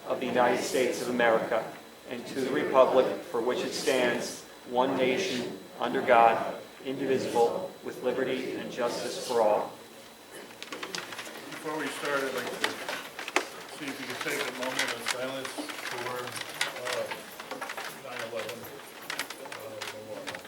of the United States of America and to the republic for which it stands, one nation, under God, indivisible, with liberty and justice for all. Before we start, I'd like to see if you could take a moment of silence for 9/11 memorial.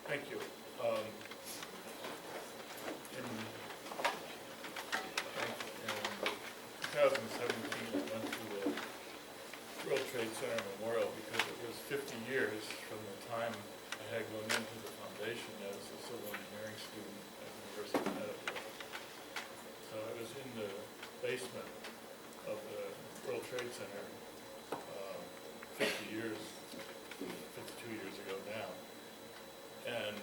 Thank you. In 2017, I went to the World Trade Center Memorial because it was 50 years from the time I had gone into the foundation as a civil engineering student at the University of Connecticut. So I was in the basement of the World Trade Center 50 years, 52 years ago now. And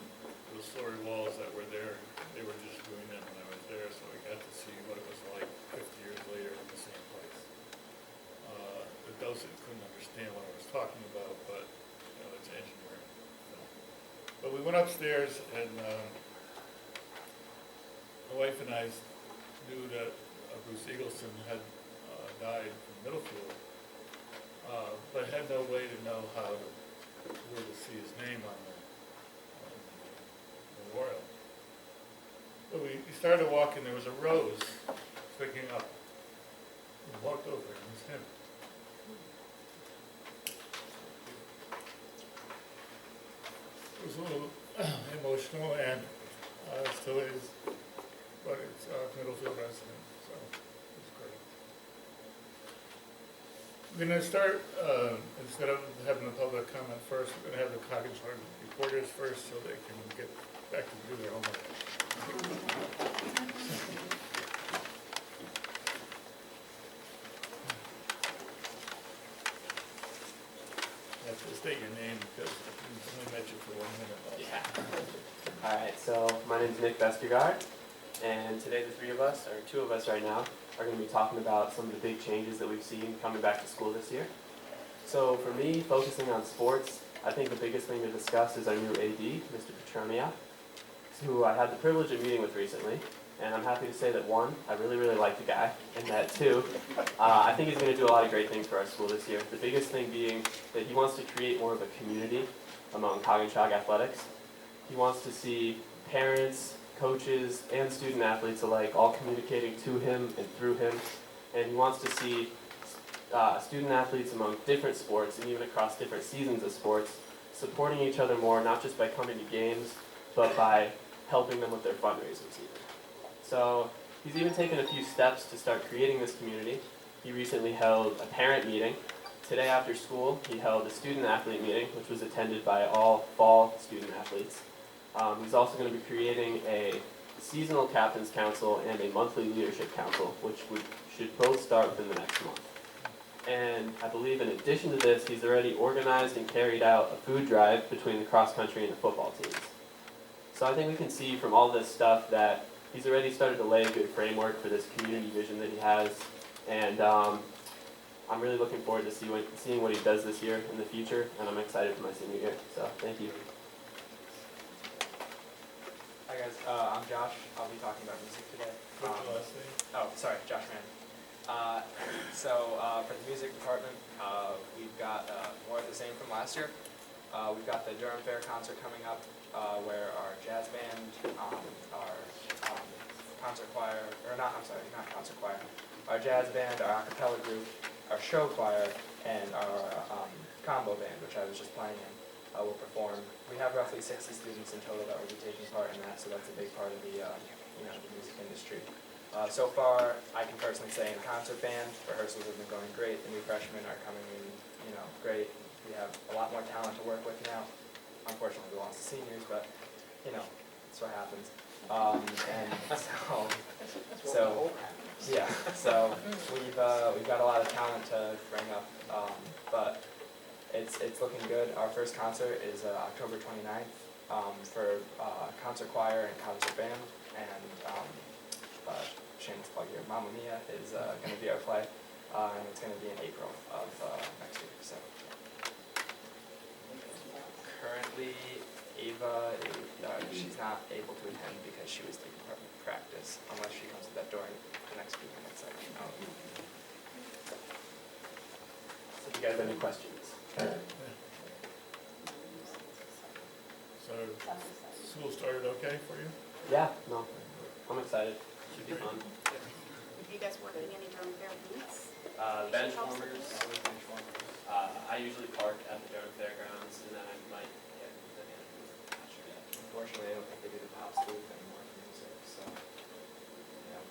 those story walls that were there, they were just doing them when I was there, so I got to see what it was like 50 years later in the same place. The docent couldn't understand what I was talking about, but it's engineering. So. But we went upstairs, and my wife and I knew that Bruce Eagleson had died from Middlefield, but had no way to know where to see his name on the memorial. But we started walking, there was a rose sticking up. We walked over, and it was him. It was a little emotional, and still is, but it's a Middlefield resident, so it's great. We're going to start, instead of having the public comment first, we're going to have the Coggins reporters first so they can get back to do their homework. You have to state your name because we only met you for 1 minute. Yeah. All right, so my name is Nick Vestergaard, and today the three of us, or two of us right now, are going to be talking about some of the big changes that we've seen coming back to school this year. So for me, focusing on sports, I think the biggest thing to discuss is our new AD, Mr. Petronia, who I had the privilege of meeting with recently. And I'm happy to say that one, I really like the guy, and that two, I think he's going to do a lot of great things for our school this year. The biggest thing being that he wants to create more of a community among Coggins athletics. He wants to see parents, coaches, and student athletes alike all communicating to him and through him. And he wants to see student athletes among different sports and even across different seasons of sports supporting each other more, not just by coming to games, but by helping them with their fundraisers even. So he's even taken a few steps to start creating this community. He recently held a parent meeting. Today after school, he held a student athlete meeting, which was attended by all fall student athletes. He's also going to be creating a seasonal captain's council and a monthly leadership council, which should both start within the next month. And I believe in addition to this, he's already organized and carried out a food drive between the cross country and the football teams. So I think we can see from all this stuff that he's already started to lay a good framework for this community vision that he has. And I'm really looking forward to seeing what he does this year in the future, and I'm excited for my senior year. So thank you. Hi guys, I'm Josh. I'll be talking about music today. What's your last name? Oh, sorry, Josh Mann. For the music department, we've got more of the same from last year. We've got the Durham Fair concert coming up, where our jazz band, our concert choir, not concert choir, our jazz band, our a cappella group, our show choir, and our combo band, which I was just playing in, will perform. We have roughly 60 students in total that will be taking part in that, so that's a big part of the the music industry. So far, I can personally say in concert band, rehearsals have been going great. The new freshmen are coming in, great. We have a lot more talent to work with now. Unfortunately, we lost the seniors, but that's what happens. So we've got a lot of talent to bring up, but it's looking good. Our first concert is October 29th for concert choir and concert band, and shameless plug here, Mamma Mia is going to be our play. and it's gonna be in April of next year, so. Currently, Ava, she's not able to attend because she was taking part in practice, unless she comes to that door in the next few minutes, I don't know. So do you guys have any questions? So, school started okay for you? Yeah, no, I'm excited. Should be fun. Have you guys worked any Durham Fair booths? Bench warmers. I usually park at the Durham Fairgrounds, and then I might get the animals. Not sure yet. Unfortunately, I don't think they do the pops booth anymore for music, so, yeah.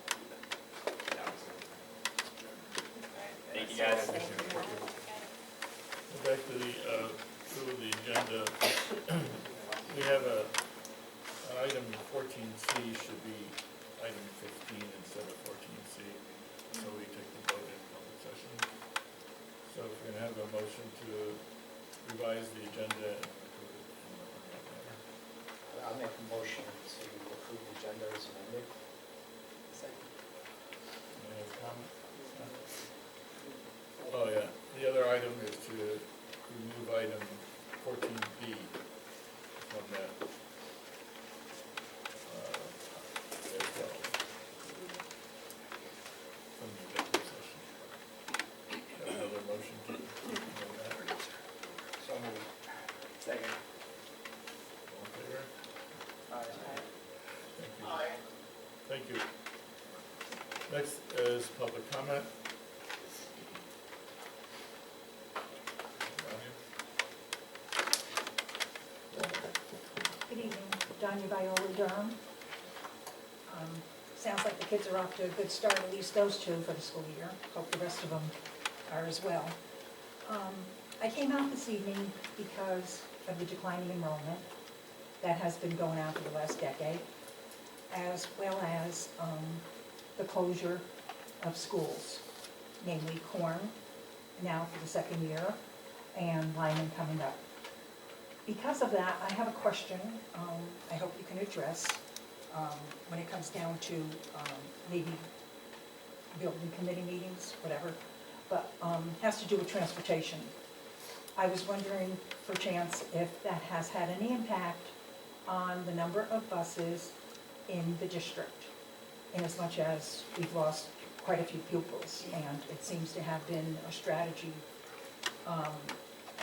That was it. Thank you, guys. Go back to the agenda. We have item 14C should be item 15 instead of 14C, so we take the vote in public session. So if we're gonna have a motion to revise the agenda and approve it in that manner. I'll make a motion to approve the agenda as amended. Any other comments? Oh, yeah, the other item is to remove item 14B from that. As well. From the executive session. Have another motion to remove that. So moved. Second. All in favor? Thank you. Thank you. Next is public comment. Good evening, Donya Viola, Durham. Sounds like the kids are off to a good start, at least those two for the school year. Hope the rest of them are as well. I came out this evening because of the declining enrollment that has been going on for the last decade, as well as the closure of schools, namely Corn, now for the second year, and Lyman coming up. Because of that, I have a question I hope you can address when it comes down to maybe building committee meetings, whatever, but has to do with transportation. I was wondering, for chance, if that has had any impact on the number of buses in the district, in as much as we've lost quite a few pupils, and it seems to have been a strategy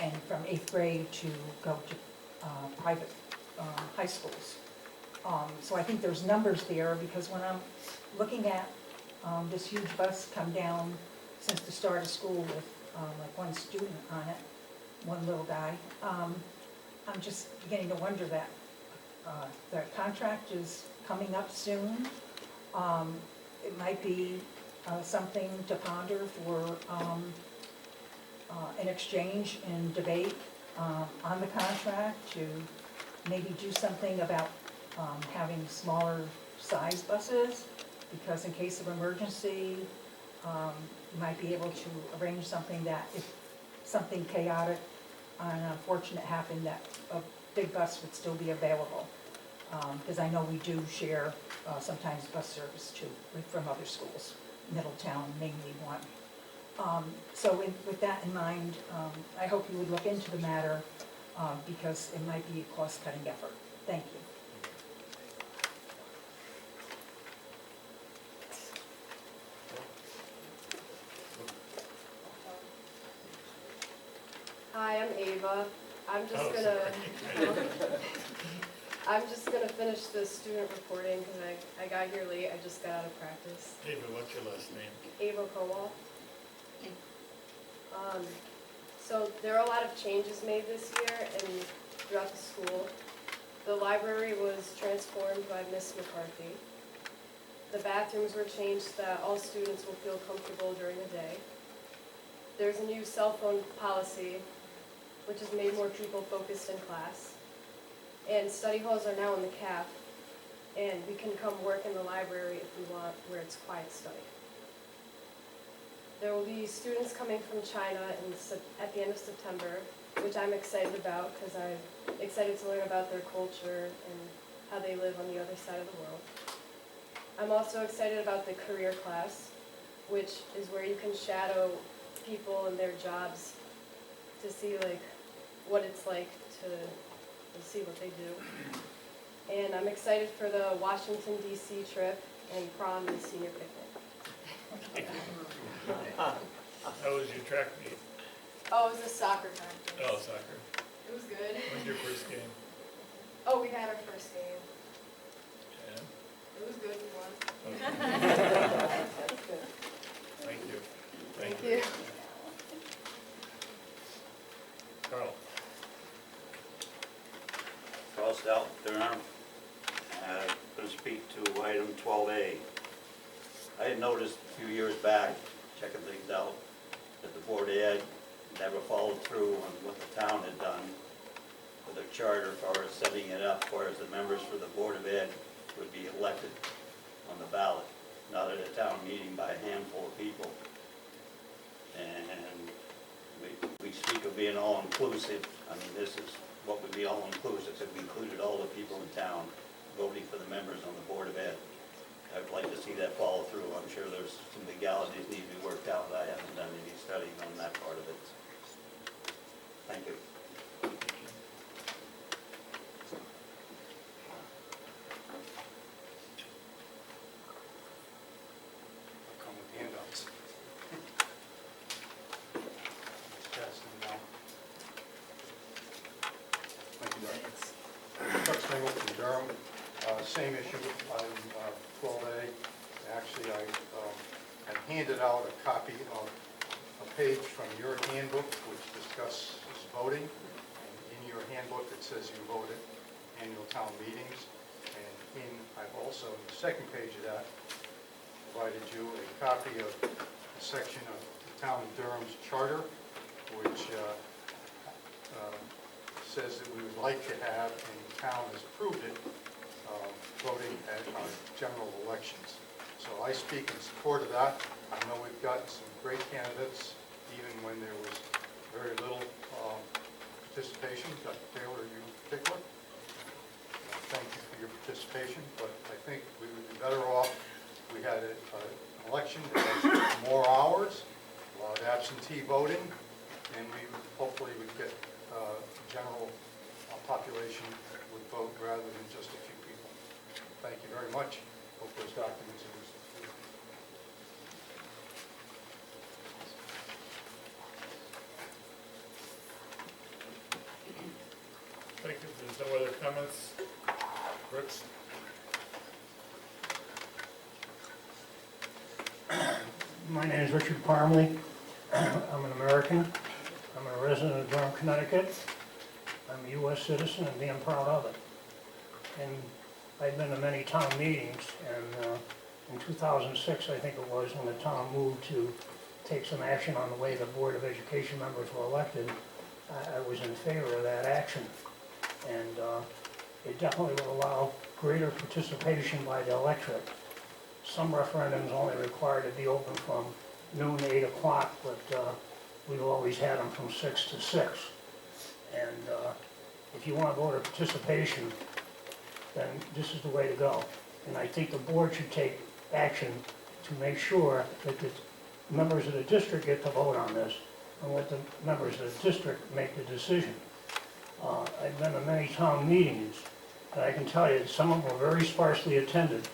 and from 8th grade to go to private high schools. So I think there's numbers there, because when I'm looking at this huge bus come down since the start of school with like one student on it, one little guy, I'm just beginning to wonder that the contract is coming up soon. It might be something to ponder for an exchange and debate on the contract, to maybe do something about having smaller size buses, because in case of emergency, you might be able to arrange something that if something chaotic and unfortunate happened, that a big bus would still be available. Because I know we do share sometimes bus service too from other schools, Middletown mainly one. So with that in mind, I hope you would look into the matter because it might be a cost-cutting effort. Thank you. Hi, I'm Ava. I'm just Oh, gonna, sorry. I'm just gonna finish the student reporting because I got here late. I just got out of practice. David, what's your last name? Ava Kowal. So there are a lot of changes made this year and throughout the school. The library was transformed by Miss McCarthy. The bathrooms were changed so that all students will feel comfortable during the day. There's a new cell phone policy, which has made more people focused in class. And study halls are now in the CAF, and we can come work in the library if we want, where it's quiet study. There will be students coming from China at the end of September, which I'm excited about because I'm excited to learn about their culture and how they live on the other side of the world. I'm also excited about the career class, which is where you can shadow people and their jobs to see like what it's like to see what they do. And I'm excited for the Washington DC trip and prom and senior picnic. How was your track meet? Oh, it was a soccer practice. Oh, soccer. It was good. When's your first game? Oh, we had our first game. And? It was good, we won. Okay. Thank you. Thank you. Carl? Carl Stout, Durham. Going to speak to item 12A. I had noticed a few years back, checking things out, that the Board of Ed never followed through on what the town had done with their charter as far as setting it up, as far as the members for the Board of Ed would be elected on the ballot, not at a town meeting by a handful of people. And we speak of being all-inclusive. I mean, this is what would be all-inclusive, if we included all the people in town voting for the members on the Board of Ed. I'd like to see that follow through. I'm sure there's some legalities need to be worked out. I haven't done any studying on that part of it. Thank you. Come with handouts. Pass them down. Thank you, Doug. Chuck Stengel from Durham. Same issue, item 12A. Actually, I handed out a copy of a page from your handbook which discusses voting. And in your handbook, it says you vote at annual town meetings. And I've also, in the second page of that, provided you a copy of a section of the town of Durham's charter, which says that we would like to have, and the town has approved it, voting at our general elections. So I speak in support of that. I know we've got some great candidates, even when there was very little participation. Dr. Taylor, you in particular. Thank you for your participation, but I think we would be better off if we had an election that has more hours, allowed absentee voting, and we hopefully would get general population would vote rather than just a few people. Thank you very much. Hope those documents are useful. Thank you. If there's no other comments, Brooks? My name is Richard Parmley. I'm an American. I'm a resident of Durham, Connecticut. I'm a U.S. citizen and being proud of it. And I've been to many town meetings, and in 2006, I think it was, when the town moved to take some action on the way the Board of Education members were elected, I was in favor of that action. And it definitely will allow greater participation by the electorate. Some referendums only require to be open from noon to 8 o'clock, but we've always had them from 6 to 6. And if you want voter participation, then this is the way to go. And I think the board should take action to make sure that the members of the district get to vote on this, and let the members of the district make the decision. I've been to many town meetings, and I can tell you some of them were very sparsely attended.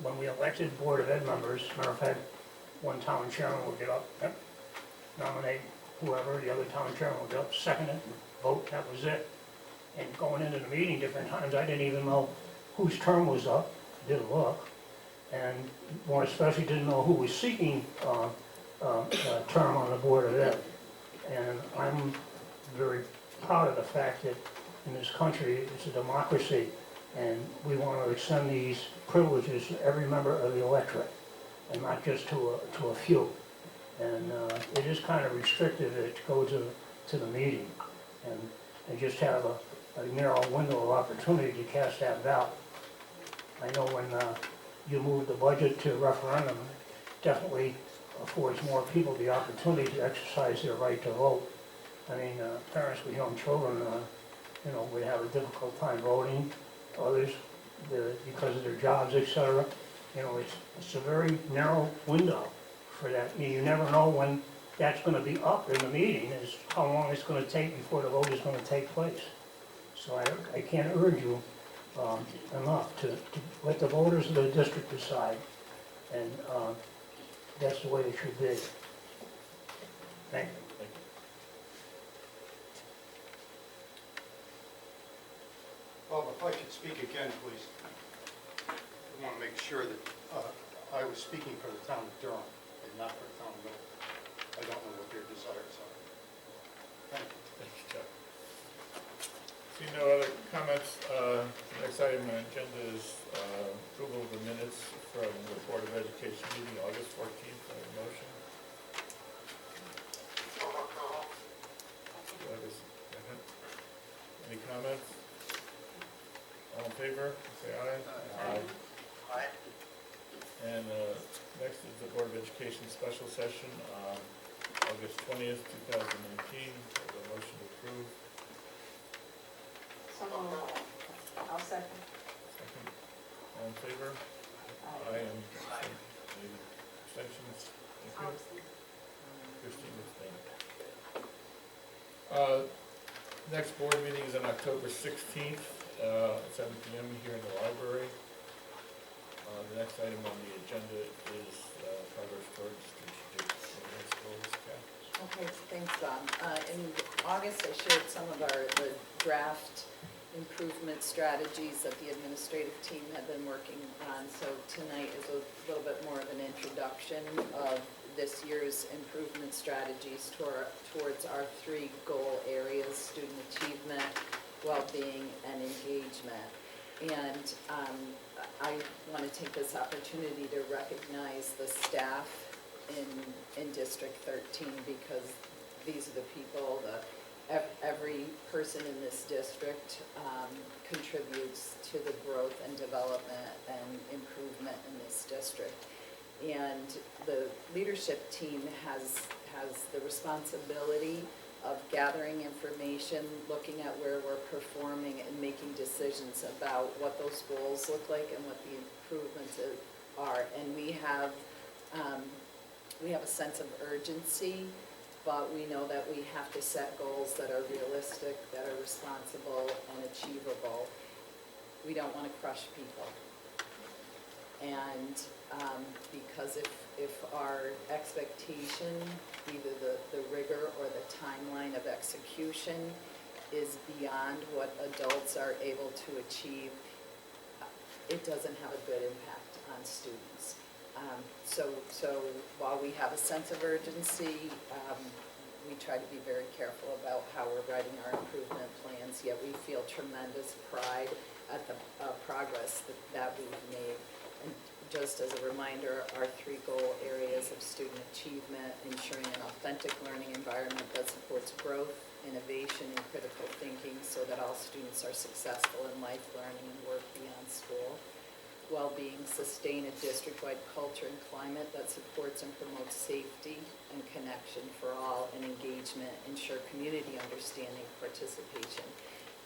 When we elected Board of Ed members, matter of fact, one town chairman would get up, nominate whoever, the other town chairman would get up, second it, and vote, that was it. And going into the meeting different times, I didn't even know whose term was up, didn't look, and more especially didn't know who was seeking a term on the Board of Ed. And I'm very proud of the fact that in this country, it's a democracy, and we want to extend these privileges to every member of the electorate, and not just to a few. And it is kind of restrictive to go to the meeting and just have a narrow window of opportunity to cast that ballot. I know when you move the budget to referendum, it definitely affords more people the opportunity to exercise their right to vote. I mean, parents with young children, would have a difficult time voting. Others, because of their jobs, etc. It's a very narrow window for that. You never know when that's gonna be up in the meeting, is how long it's gonna take before the vote is gonna take place. So I can't urge you enough to let the voters of the district decide, and that's the way it should be. Thank you. Bob, if I could speak again, please. I want to make sure that I was speaking for the town of Durham and not for the town of Milton. I don't know what their desires are. Thank you. Thank you, Chuck. See no other comments. The next item on the agenda is approval of the minutes from the Board of Education meeting August 14th. I have a motion. Do I have a second? Any comments? All in favor, say aye. Aye. And next is the Board of Education special session on August 20th, 2019. I have a motion to approve. So moved. I'll second. Second. All in favor? Aye. And any abstentions? Thank you. Christine abstained. Next board meeting is on October 16th at 7 p.m. here in the library. The next item on the agenda is progress towards strategic finance goals. Okay, thanks, Bob. In August, I shared some of the draft improvement strategies that the administrative team had been working on. So tonight is a little bit more of an introduction of this year's improvement strategies towards our three goal areas: student achievement, well-being, and engagement. And I want to take this opportunity to recognize the staff in District 13, because these are the people, every person in this district contributes to the growth and development and improvement in this district. And the leadership team has the responsibility of gathering information, looking at where we're performing, and making decisions about what those goals look like and what the improvements are. And we have a sense of urgency, but we know that we have to set goals that are realistic, that are responsible and achievable. We don't want to crush people. And because if our expectation, either the rigor or the timeline of execution, is beyond what adults are able to achieve, it doesn't have a good impact on students. So while we have a sense of urgency, we try to be very careful about how we're writing our improvement plans, yet we feel tremendous pride at the progress that we've made. And just as a reminder, our three goal areas of student achievement: ensuring an authentic learning environment that supports growth, innovation, and critical thinking so that all students are successful in life learning and work beyond school. Well-being: sustain a district-wide culture and climate that supports and promotes safety and connection for all, and engagement: ensure community understanding, participation,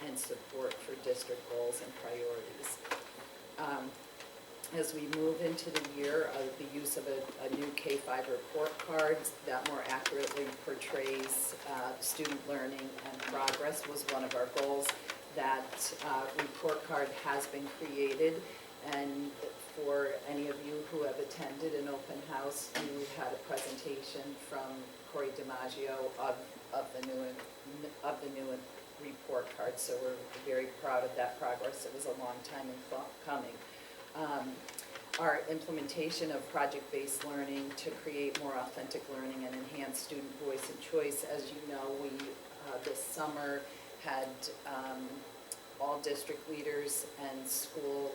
and support for district goals and priorities. As we move into the year, the use of a new K-5 report card that more accurately portrays student learning and progress was one of our goals. That report card has been created, and for any of you who have attended an open house, you had a presentation from Corey DiMaggio of the new report card. So we're very proud of that progress. It was a long time in coming. Our implementation of project-based learning to create more authentic learning and enhance student voice and choice. As you know, we this summer had all district leaders and school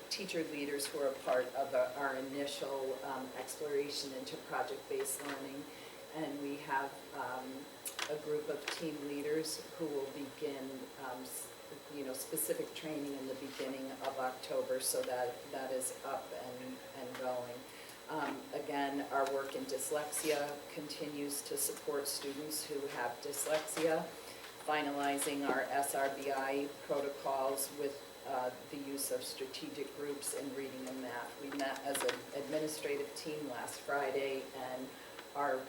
teacher leaders who are a part of our initial exploration into project-based learning. And we have a group of team leaders who will begin specific training in the beginning of October, so that is up and going. Again, our work in dyslexia continues to support students who have dyslexia, finalizing our SRBI protocols with the use of strategic groups in reading and math. We met as an administrative team last Friday, and our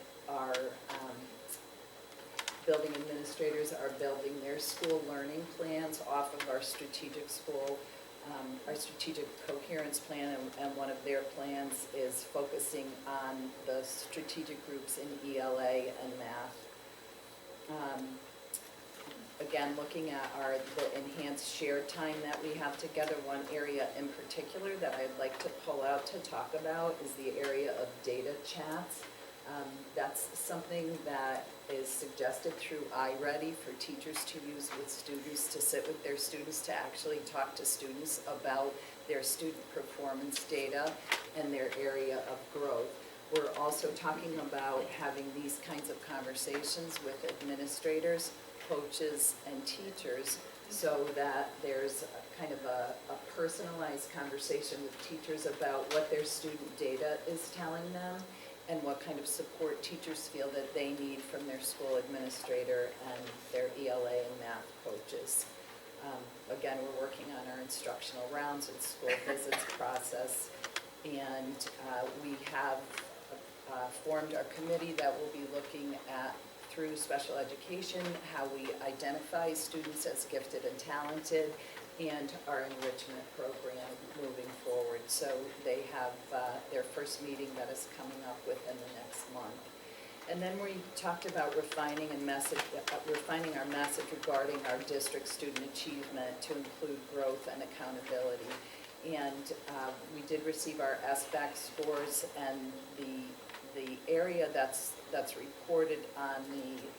building administrators are building their school learning plans off of our strategic coherence plan, and one of their plans is focusing on the strategic groups in ELA and math. Again, looking at the enhanced shared time that we have together, one area in particular that I'd like to pull out to talk about is the area of data chats. That's something that is suggested through iReady for teachers to use with students, to sit with their students, to actually talk to students about their student performance data and their area of growth. We're also talking about having these kinds of conversations with administrators, coaches, and teachers, so that there's kind of a personalized conversation with teachers about what their student data is telling them and what kind of support teachers feel that they need from their school administrator and their ELA and math coaches. Again, we're working on our instructional rounds and school visits process, and we have formed our committee that will be looking at, through special education, how we identify students as gifted and talented, and our enrichment program moving forward. So they have their first meeting that is coming up within the next month. And then we talked about refining our message regarding our district student achievement to include growth and accountability. And we did receive our SBAC scores, and the area that's reported on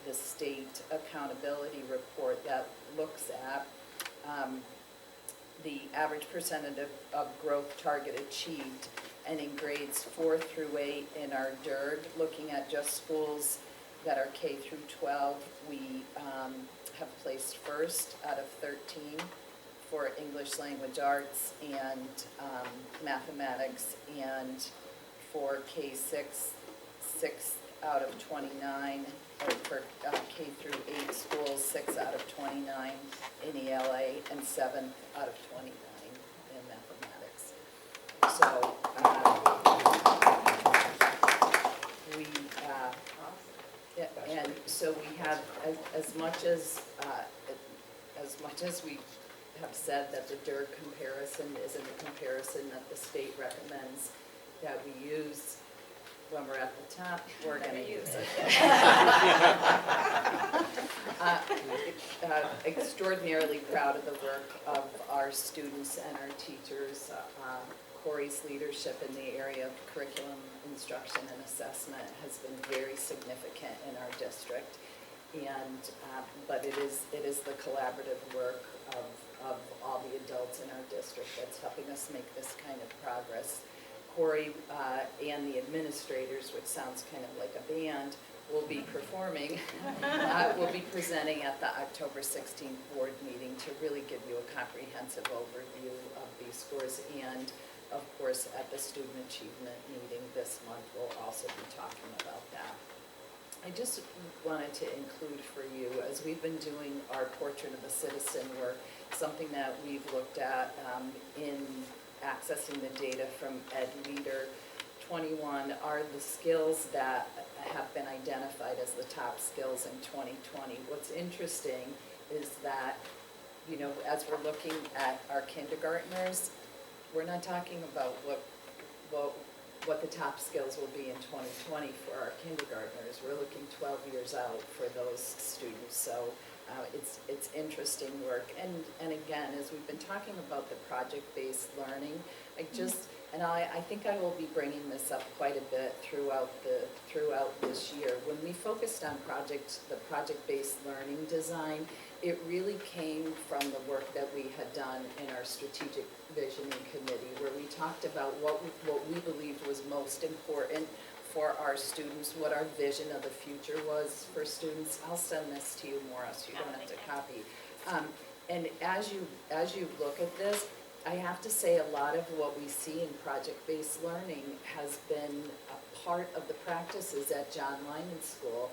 the state accountability report that looks at the average percentage of growth target achieved, and in grades 4 through 8 in our DIRG, looking at just schools that are K through 12, we have placed first out of 13 for English language arts and mathematics, and for K6, 6 out of 29, or for K through 8 schools, 6 out of 29 in ELA, and 7 out of 29 in mathematics. So and so we have, as much as we have said that the DIRG comparison isn't a comparison that the state recommends that we use when we're at the top, we're going to use it. Extraordinarily proud of the work of our students and our teachers. Corey's leadership in the area of curriculum instruction and assessment has been very significant in our district. And but it is the collaborative work of all the adults in our district that's helping us make this kind of progress. Corey and the administrators, which sounds kind of like a band, will be performing, will be presenting at the October 16th board meeting to really give you a comprehensive overview of these scores. And of course, at the student achievement meeting this month, we'll also be talking about that. I just wanted to include for you, as we've been doing our portrait of a citizen work, something that we've looked at in accessing the data from Ed Leader 21 are the skills that have been identified as the top skills in 2020. What's interesting is that, you know, as we're looking at our kindergartners, we're not talking about what the top skills will be in 2020 for our kindergartners. We're looking 12 years out for those students. So it's interesting work. And again, as we've been talking about the project-based learning, I think I will be bringing this up quite a bit throughout this year. When we focused on the project-based learning design, it really came from the work that we had done in our strategic visioning committee, where we talked about what we believed was most important for our students, what our vision of the future was for students. I'll send this to you, Maura, so you don't have to copy. And as you look at this, I have to say a lot of what we see in project-based learning has been a part of the practices at John Lyman School,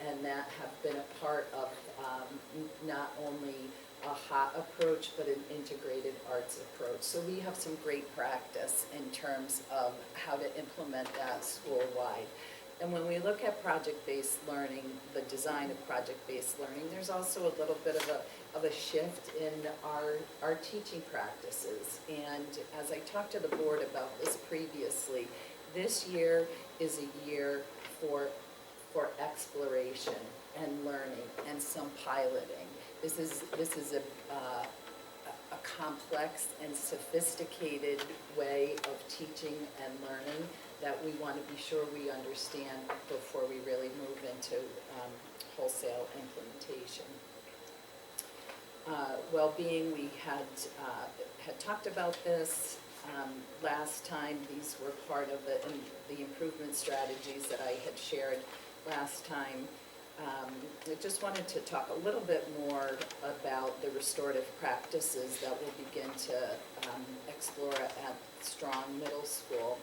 and that have been a part of not only a hot approach, but an integrated arts approach. So we have some great practice in terms of how to implement that school-wide. And when we look at project-based learning, the design of project-based learning, there's also a little bit of a shift in our teaching practices. And as I talked to the board about this previously, this year is a year for exploration and learning and some piloting. This is a complex and sophisticated way of teaching and learning that we want to be sure we understand before we really move into wholesale implementation. Well-being, we had talked about this last time. These were part of the improvement strategies that I had shared last time. I just wanted to talk a little bit more about the restorative practices that we'll begin to explore at Strong Middle School.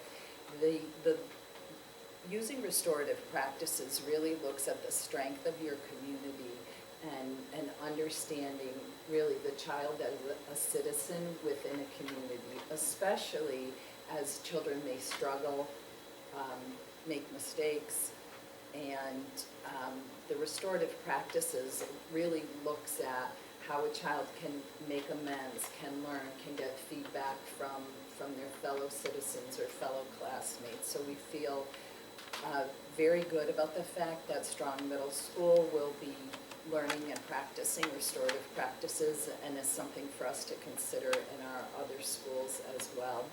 Using restorative practices really looks at the strength of your community and understanding really the child as a citizen within a community, especially as children may struggle, make mistakes, and the restorative practices really looks at how a child can make amends, can learn, can get feedback from their fellow citizens or fellow classmates. So we feel very good about the fact that Strong Middle School will be learning and practicing restorative practices, and is something for us to consider in our other schools as well.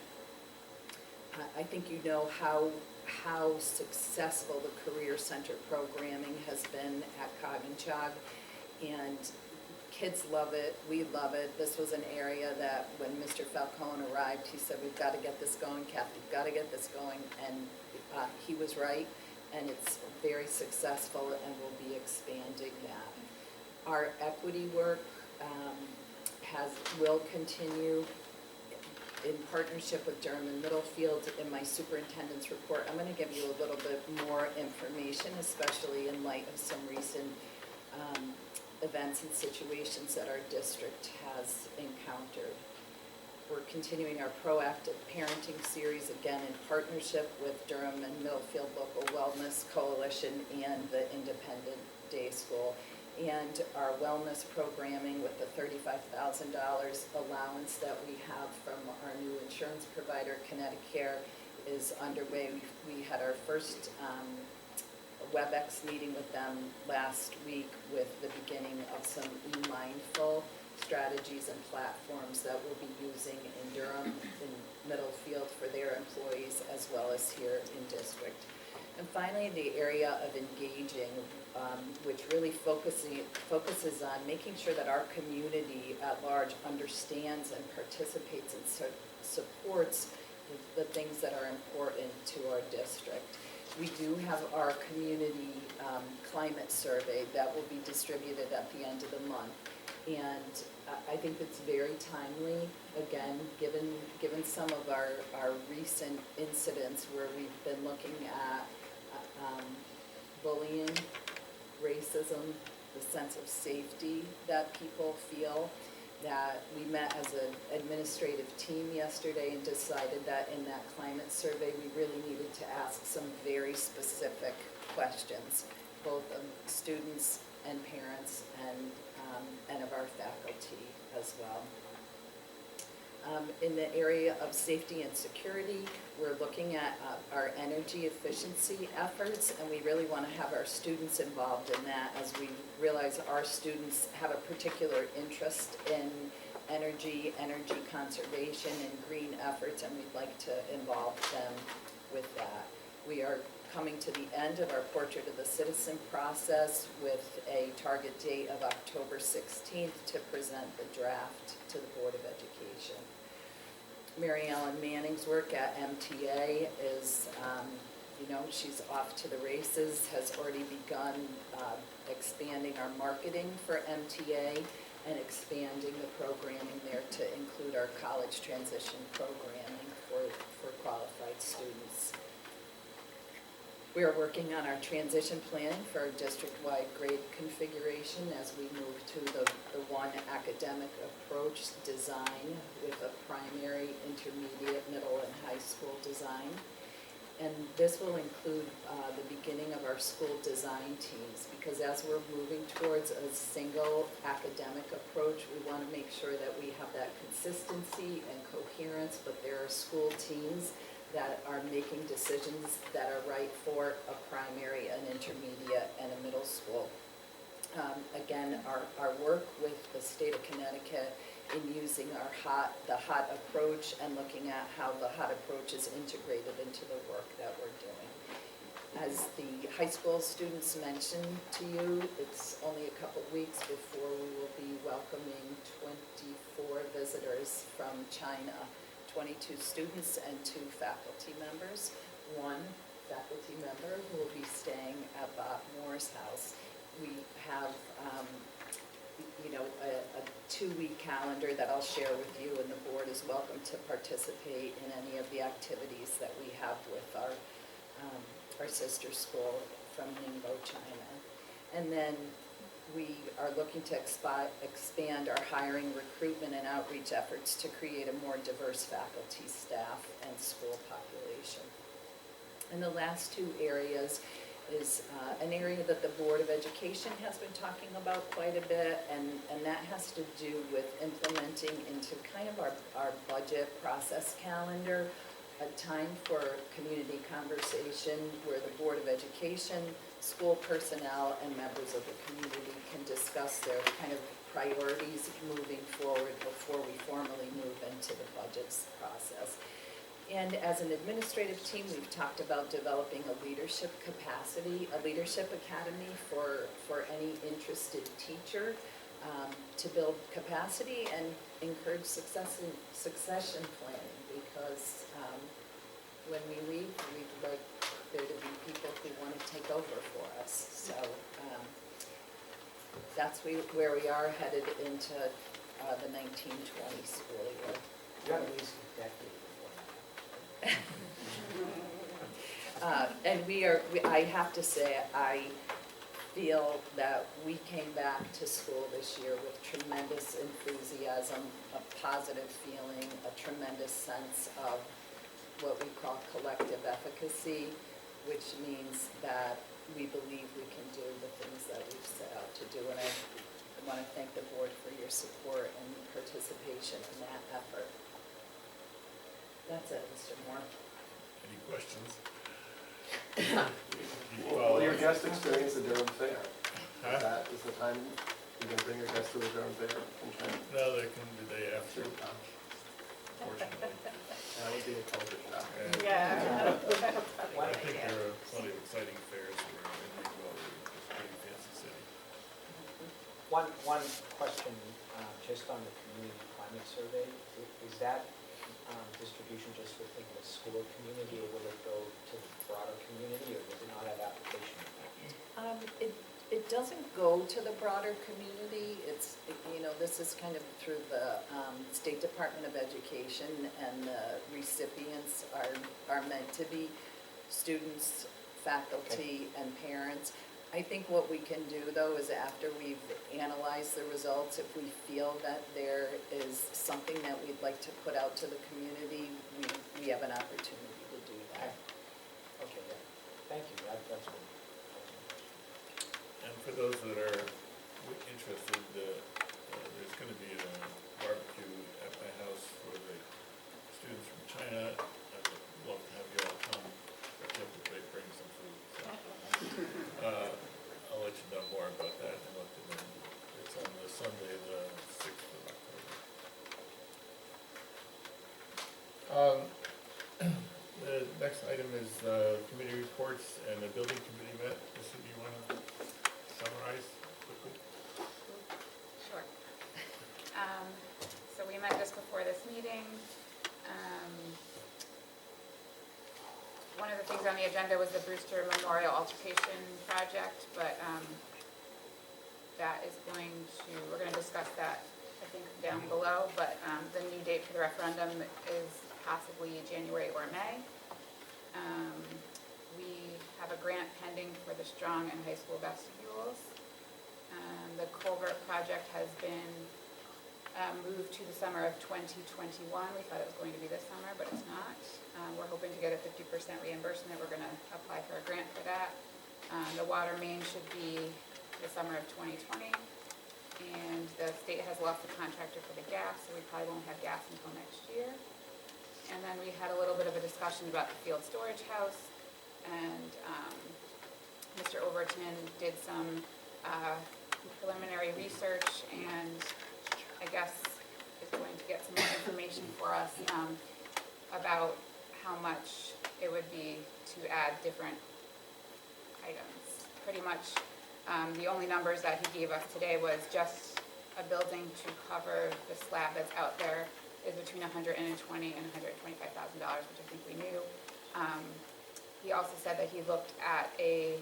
I think you know how successful the Career Center programming has been at Coginchog, and kids love it, we love it. This was an area that when Mr. Falcone arrived, he said, we've got to get this going, Kathy, we've got to get this going, and he was right, and it's very successful, and we'll be expanding that. Our equity work will continue in partnership with Durham and Middlefield. In my superintendent's report, I'm going to give you a little bit more information, especially in light of some recent events and situations that our district has encountered. We're continuing our proactive parenting series, again in partnership with Durham and Middlefield Local Wellness Coalition and the Independent Day School. And our wellness programming with the $35,000 allowance that we have from our new insurance provider, Connecticut, is underway. We had our first WebEx meeting with them last week with the beginning of some eMindful strategies and platforms that we'll be using in Durham, in Middlefield for their employees, as well as here in district. And finally, the area of engaging, which really focuses on making sure that our community at large understands and participates and supports the things that are important to our district. We do have our community climate survey that will be distributed at the end of the month. And I think it's very timely, again, given some of our recent incidents where we've been looking at bullying, racism, the sense of safety that people feel, that we met as an administrative team yesterday and decided that in that climate survey we really needed to ask some very specific questions, both of students and parents and of our faculty as well. In the area of safety and security, we're looking at our energy efficiency efforts, and we really want to have our students involved in that, as we realize our students have a particular interest in energy conservation and green efforts, and we'd like to involve them with that. We are coming to the end of our Portrait of the Citizen process with a target date of October 16th to present the draft to the Board of Education. Mary Ellen Manning's work at MTA is, she's off to the races, has already begun expanding our marketing for MTA and expanding the programming there to include our college transition programming for qualified students. We are working on our transition planning for our district-wide grade configuration as we move to the one academic approach design with a primary, intermediate, middle, and high school design. And this will include the beginning of our school design teams, because as we're moving towards a single academic approach, we want to make sure that we have that consistency and coherence, but there are school teams that are making decisions that are right for a primary, an intermediate, and a middle school. Again, our work with the state of Connecticut in using the HOT approach and looking at how the HOT approach is integrated into the work that we're doing. As the high school students mentioned to you, it's only a couple weeks before we will be welcoming 24 visitors from China, 22 students and 2 faculty members. 1 faculty member who will be staying at Bob Moore's house. We have a 2-week calendar that I'll share with you, and the board is welcome to participate in any of the activities that we have with our sister school from Ningbo, China. And then we are looking to expand our hiring, recruitment, and outreach efforts to create a more diverse faculty, staff, and school population. And the last 2 areas is an area that the Board of Education has been talking about quite a bit, and that has to do with implementing into kind of our budget process calendar a time for community conversation where the Board of Education, school personnel, and members of the community can discuss their kind of priorities moving forward before we formally move into the budgets process. And as an administrative team, we've talked about developing a leadership capacity, a leadership academy for any interested teacher to build capacity and encourage succession planning, because when we leave, we'd like there to be people who want to take over for us. So that's where we are headed into the 1920 school year. You got at least a decade. And I have to say, I feel that we came back to school this year with tremendous enthusiasm, a positive feeling, a tremendous sense of what we call collective efficacy, which means that we believe we can do the things that we've set out to do. And I want to thank the board for your support and participation in that effort. That's it, Mr. Moore. Any questions? Well, your guest experience at Durham Fair. Huh? That is the time you can bring your guests to the Durham Fair in China. No, they come the day after, fortunately. That would be a culture shock. Yeah. I think there are plenty of exciting fairs where in Ningbo, it's a pretty fancy city. One question, just on the community climate survey, is that distribution just within the school community, or will it go to the broader community, or does it not have application? It doesn't go to the broader community. It's, this is kind of through the State Department of Education, and the recipients are meant to be students, faculty, and parents. I think what we can do, though, is after we've analyzed the results, if we feel that there is something that we'd like to put out to the community, we have an opportunity to do that. Okay, yeah. Thank you, that's good. And for those that are interested, there's going to be a barbecue at my house for the students from China. I'd love to have you all come, but you have to bring some food. So, I'll let you know more about that and let them know. It's on the Sunday, the 6th of October. The next item is committee reports, and the building committee met. Do you want to summarize quickly? Sure. So we met just before this meeting. One of the things on the agenda was the Brewster Memorial Altercation Project, but that is we're going to discuss that, I think, down below, but the new date for the referendum is possibly January or May. We have a grant pending for the Strong and high school vestibules. The culvert project has been moved to the summer of 2021. We thought it was going to be this summer, but it's not. We're hoping to get a 50% reimbursement. We're gonna apply for a grant for that. The water main should be the summer of 2020. And the state has lost the contractor for the gas, so we probably won't have gas until next year. And then we had a little bit of a discussion about the field storage house, and Mr. Overton did some preliminary research, and I guess is going to get some more information for us about how much it would be to add different items. Pretty much, the only numbers that he gave us today was just a building to cover the slab that's out there is between $120,000 and $125,000, which I think we knew. He also said that he looked at a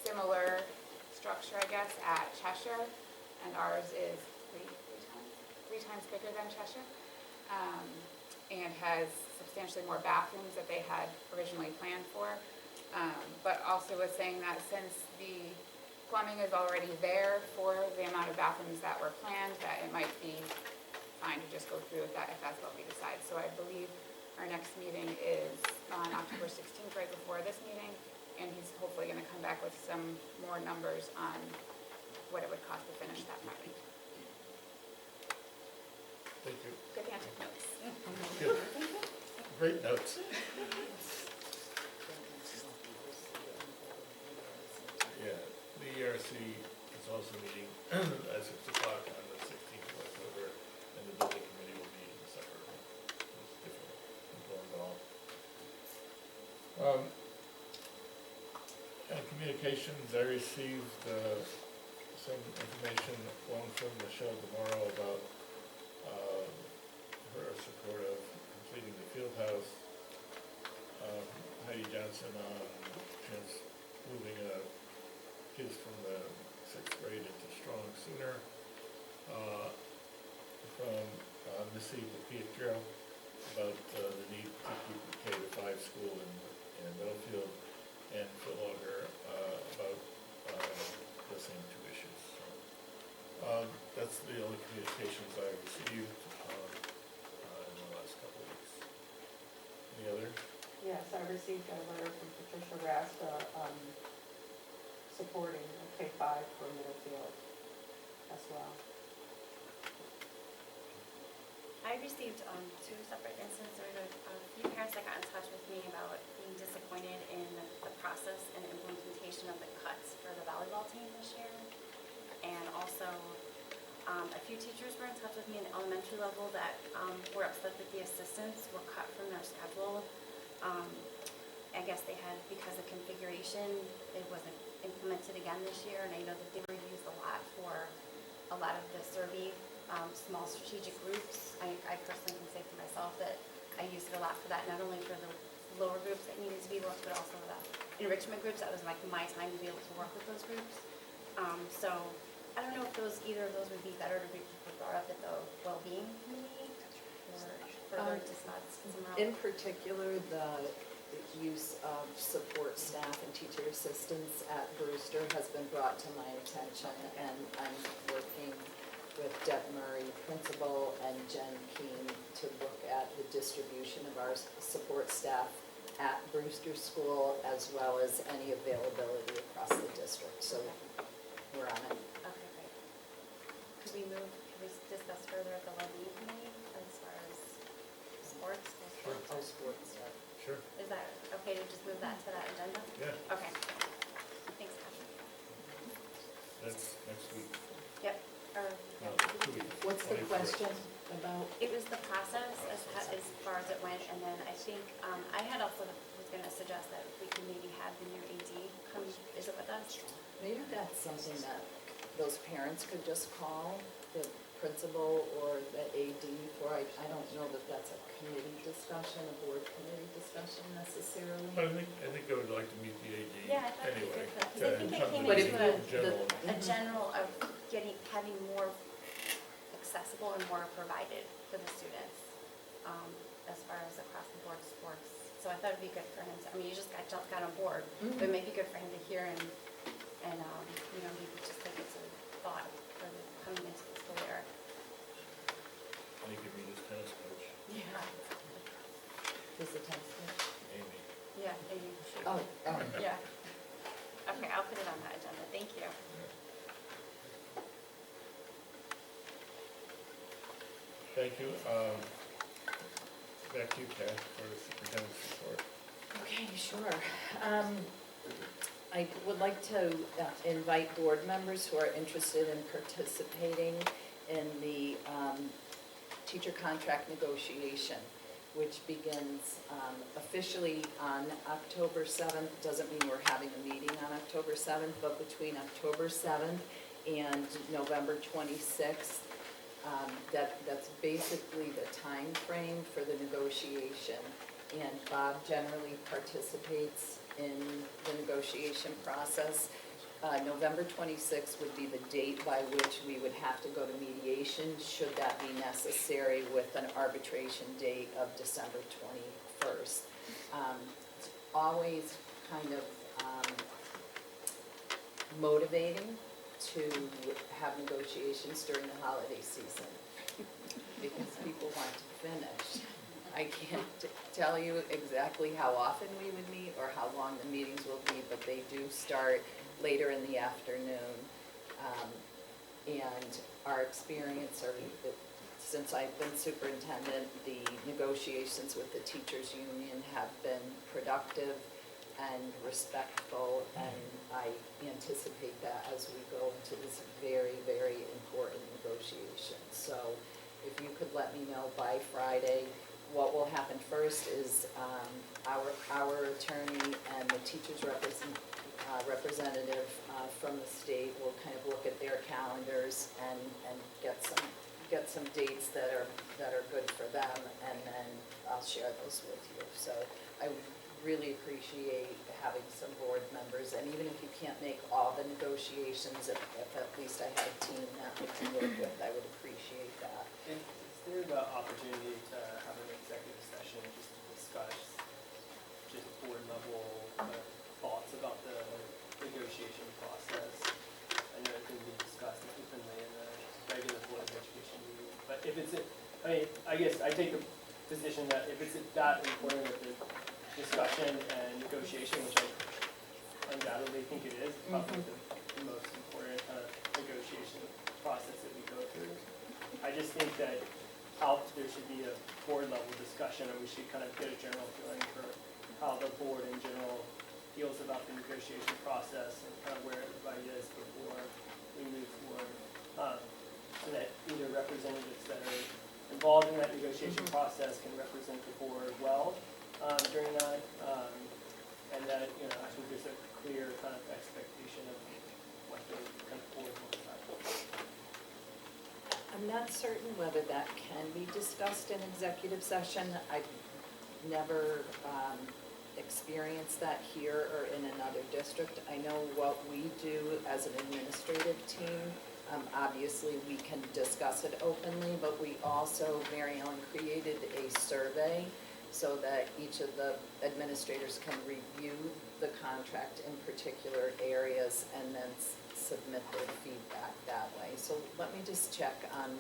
similar structure, I guess, at Cheshire, and ours is three times bigger than Cheshire, and has substantially more bathrooms that they had originally planned for. But also was saying that since the plumbing is already there for the amount of bathrooms that were planned, that it might be fine to just go through with that if that's what we decide. So I believe our next meeting is on October 16th, right before this meeting, and he's hopefully going to come back with some more numbers on what it would cost to finish that project. Thank you. Good thing I took notes. Good. Great notes. Yeah, the ERC is also meeting at 6 o'clock on the 16th of October, and the building committee will meet in a separate room. There's different people involved. And communications, I received some information, one from Michelle tomorrow about her support of completing the field house. Heidi Johnson on moving kids from the 6th grade into Strong sooner. From Missy DiPietro about the need to keep the K-5 school in Middlefield, and Phil Auger about the same two issues. So, that's the only communications I received in the last couple of weeks. Any other? Yes, I received a letter from Patricia Rasta, supporting K-5 for Middlefield as well. I received two separate instances. There were a few parents that got in touch with me about being disappointed in the process and implementation of the cuts for the volleyball team this year. And also, a few teachers were in touch with me in the elementary level that were upset that the assistants were cut from their schedule. I guess they had, because of configuration, it wasn't implemented again this year, and I know that they were used a lot for a lot of the survey, small strategic groups. I personally can say for myself that I used it a lot for that, not only for the lower groups that needed to be worked, but also the enrichment groups. That was like my time to be able to work with those groups. So I don't know if either of those would be better to be brought up at the well-being committee or further discussed somewhere else. In particular, the use of support staff and teacher assistants at Brewster has been brought to my attention, and I'm working with Deb Murray, principal, and Jen Keene to look at the distribution of our support staff at Brewster School, as well as any availability across the district. So we're on it. Okay, great. Could we discuss further at the well-being committee as far as sports? Sure. Oh, sports, yeah. Sure. Is that okay to just move that to that agenda? Yeah. Okay. Thanks, Ashley. That's next week. Yep. Or, No, 2 weeks. What's the 21st. question about? it was the process as far as it went, and then I think, I had also was gonna suggest that we could maybe have the new AD come visit with us. Maybe that's something that those parents could just call the principal or the AD for. I don't know that that's a committee discussion, a board committee discussion necessarily. But I think I would like to meet the AD Yeah, I thought it'd be anyway. good for that, 'cause I think it came But if into you- General. a general of having more accessible and more provided for the students, as far as across the board sports So I thought it'd be good for him to, I mean, you just got on board, but it may be good for him to hear and, you know, maybe just take it to thought for the coming into the school year. They could be his tennis coach, Yeah. Who's the tennis coach? Amy. Yeah, maybe. Oh, Yeah. Okay, I'll put it on that agenda, thank you. Thank you. Back to you, Kat, for the superintendent's report. okay, sure. I would like to invite board members who are interested in participating in the teacher contract negotiation, which begins officially on October 7th. Doesn't mean we're having a meeting on October 7th, but between October 7th and November 26th, that's basically the time frame for the negotiation. And Bob generally participates in the negotiation process. November 26th would be the date by which we would have to go to mediation, should that be necessary, with an arbitration date of December 21st. It's always kind of motivating to have negotiations during the holiday season because people want to finish. I can't tell you exactly how often we would meet or how long the meetings will be, but they do start later in the afternoon. And our experience, since I've been superintendent, the negotiations with the teachers union have been productive and respectful, and I anticipate that as we go into this very, very important negotiation. So if you could let me know by Friday. What will happen first is our attorney and the teachers representative from the state will kind of look at their calendars and get some dates that are good for them, and then I'll share those with you. So I really appreciate having some board members, and even if you can't make all the negotiations, if at least I had a team that we can work with, I would appreciate that. And is there the opportunity to have an executive session just to discuss just board level thoughts about the negotiation process? I know it can be discussed openly in the regular Board of Education meeting, but if it's, I guess I take the position that if it's that important of the discussion and negotiation, which I undoubtedly think it is, probably the most important kind of negotiation process that we go through. I just think that there should be a board level discussion, and we should kind of get a general feeling for how the board in general feels about the negotiation process and kind of where everybody is before we move forward. So that either representatives that are involved in that negotiation process can represent the board well during that, and that, you know, I think there's a clear kind of expectation of what the kind of board looks like. I'm not certain whether that can be discussed in executive session. I've never experienced that here or in another district. I know what we do as an administrative team. Obviously, we can discuss it openly, but we also, Mary Ellen created a survey so that each of the administrators can review the contract in particular areas and then submit their feedback that way. So let me just check on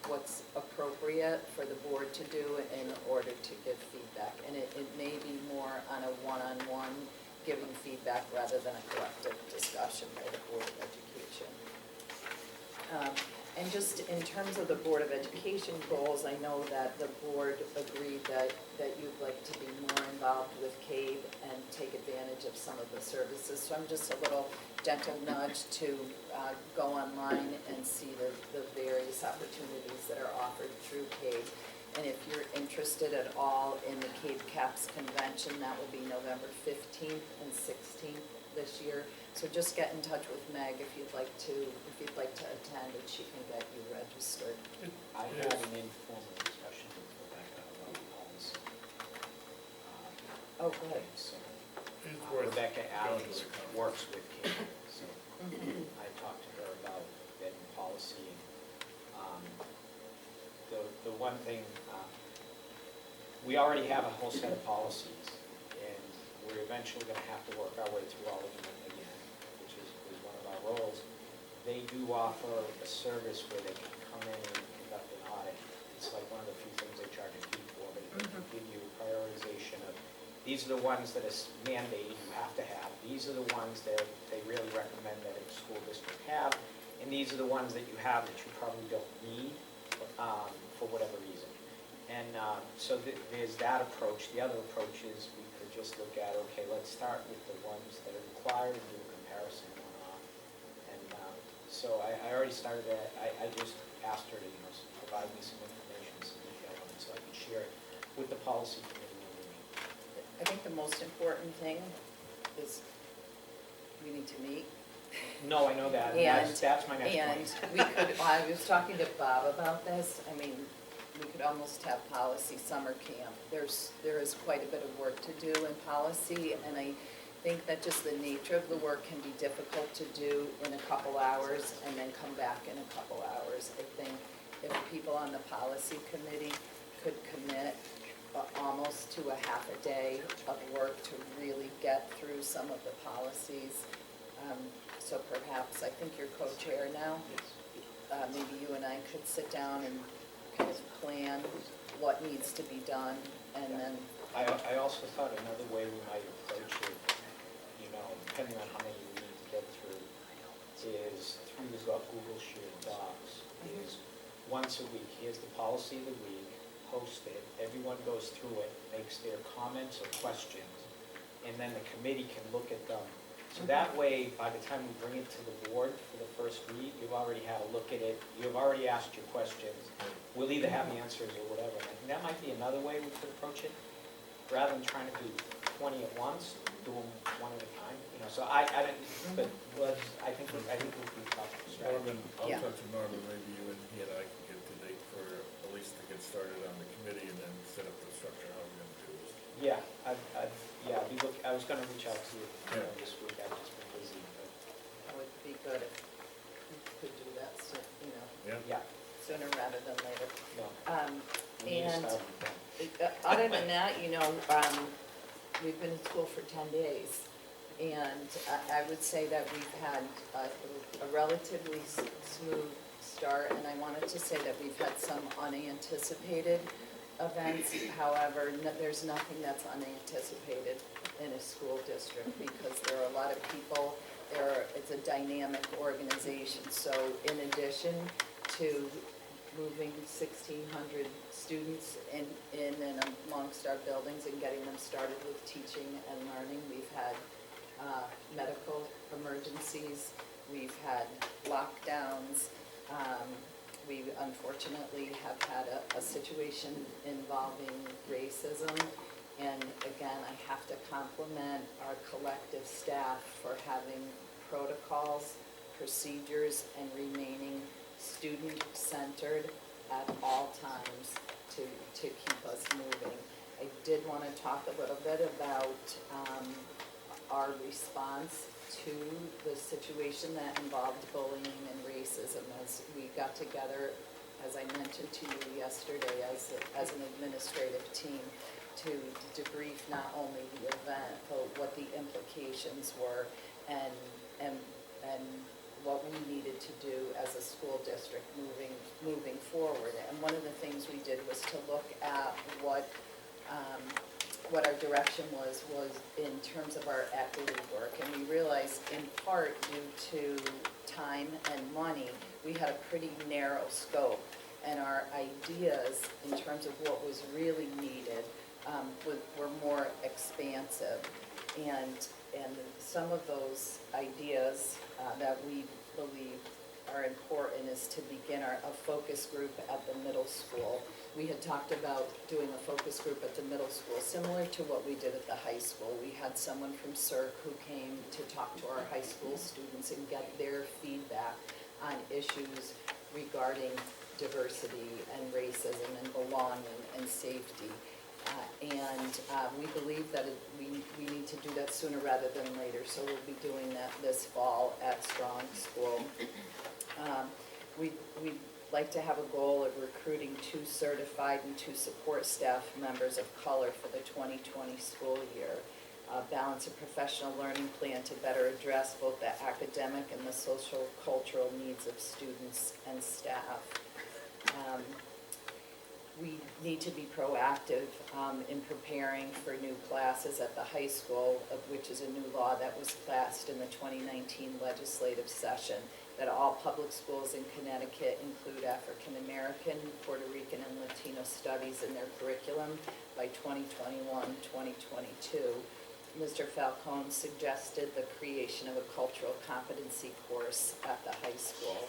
what's appropriate for the board to do in order to give feedback. And it may be more on a one-on-one giving feedback rather than a collective discussion by the Board of Education. And just in terms of the Board of Education goals, I know that the board agreed that you'd like to be more involved with CABE and take advantage of some of the services. So I'm just a little gentle nudge to go online and see the various opportunities that are offered through CABE. And if you're interested at all in the CABE CAPS convention, that will be November 15th and 16th this year. So just get in touch with Meg if you'd like to attend, and she can get you registered. I had an informal discussion with Rebecca about policy. Oh, good. So, It's worth Rebecca going to Alves the conference. works with Kate, so I talked to her about getting policy. The one thing, we already have a whole set of policies, and we're eventually gonna have to work our way through all of them again, which is one of our roles. They do offer a service where they can come in and conduct an audit. It's like one of the few things they charge a fee for, but it can give you a prioritization of, these are the ones that is mandated you have to have, these are the ones that they really recommend that a school district have, and these are the ones that you have that you probably don't need for whatever reason. And so there's that approach. The other approach is we could just look at, okay, let's start with the ones that are required and do a comparison one-off. And so I already started that. I just asked her to, provide me some information, some detail on it, so I can share it with the policy committee when we meet. I think the most important thing is we need to meet. No, I know that. And That's my next point. And we could, I was talking to Bob about this, I mean, we could almost have policy summer camp. There is quite a bit of work to do in policy, and I think that just the nature of the work can be difficult to do in a couple hours and then come back in a couple hours. I think if people on the policy committee could commit almost to a half a day of work to really get through some of the policies. So perhaps, I think you're co-chair now, maybe you and I could sit down and kind of plan what needs to be done, and then. I also thought another way we might approach it, depending on how many we need to get through, is through the Google Shared Docs, is once a week, here's the policy of the week, post it, everyone goes through it, makes their comments or questions, and then the committee can look at them. So that way, by the time we bring it to the board for the first read, you've already had a look at it, you've already asked your questions. We'll either have the answers or whatever. And I think that might be another way we could approach it, rather than trying to do 20 at once, do them one at a time. So I don't, but I think we'll be talking strategy. Norman, I'll Yeah. talk to Norman, maybe you and he and I can get the date for at least to get started on the committee and then set up the structure, how we're gonna do this. Yeah, I was gonna reach out to you this week, I've just been busy, but, It would be good if we could do that, yeah, sooner rather than later. no. We need to And start with that. other than that, we've been in school for 10 days. And I would say that we've had a relatively smooth start, and I wanted to say that we've had some unanticipated events. However, there's nothing that's unanticipated in a school district because there are a lot of people, it's a dynamic organization. So in addition to moving 1,600 students in and amongst our buildings and getting them started with teaching and learning, we've had medical emergencies, we've had lockdowns, we unfortunately have had a situation involving racism, and again, I have to compliment our collective staff for having protocols, procedures, and remaining student-centered at all times to keep us moving. I did want to talk a little bit about our response to the situation that involved bullying and racism as we got together, as I mentioned to you yesterday, as an administrative team to debrief not only the event, but what the implications were and what we needed to do as a school district moving forward. And one of the things we did was to look at what our direction was in terms of our equity work. And we realized in part due to time and money, we had a pretty narrow scope. And our ideas in terms of what was really needed were more expansive. And some of those ideas that we believe are important is to begin a focus group at the middle school. We had talked about doing a focus group at the middle school, similar to what we did at the high school. We had someone from CRHS who came to talk to our high school students and get their feedback on issues regarding diversity and racism and belonging and safety. We believe that we need to do that sooner rather than later, so we'll be doing that this fall at Strong School. We like to have a goal of recruiting 2 certified and 2 support staff members of color for the 2020 school year. Balance a professional learning plan to better address both the academic and the social cultural needs of students and staff. We need to be proactive in preparing for new classes at the high school, which is a new law that was passed in the 2019 legislative session, that all public schools in Connecticut include African American, Puerto Rican, and Latino studies in their curriculum by 2021-2022. Mr. Falcone suggested the creation of a cultural competency course at the high school,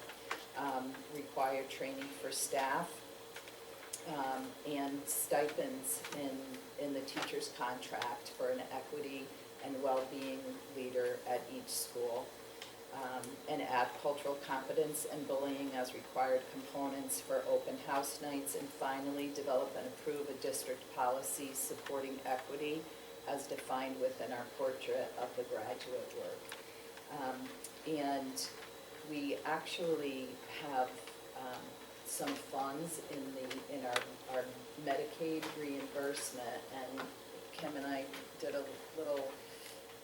required training for staff, and stipends in the teacher's contract for an equity and well-being leader at each school, and add cultural competence and bullying as required components for open house nights, and finally develop and approve a district policy supporting equity as defined within our portrait of the graduate work. And we actually have some funds in our Medicaid reimbursement, and Kim and I did a little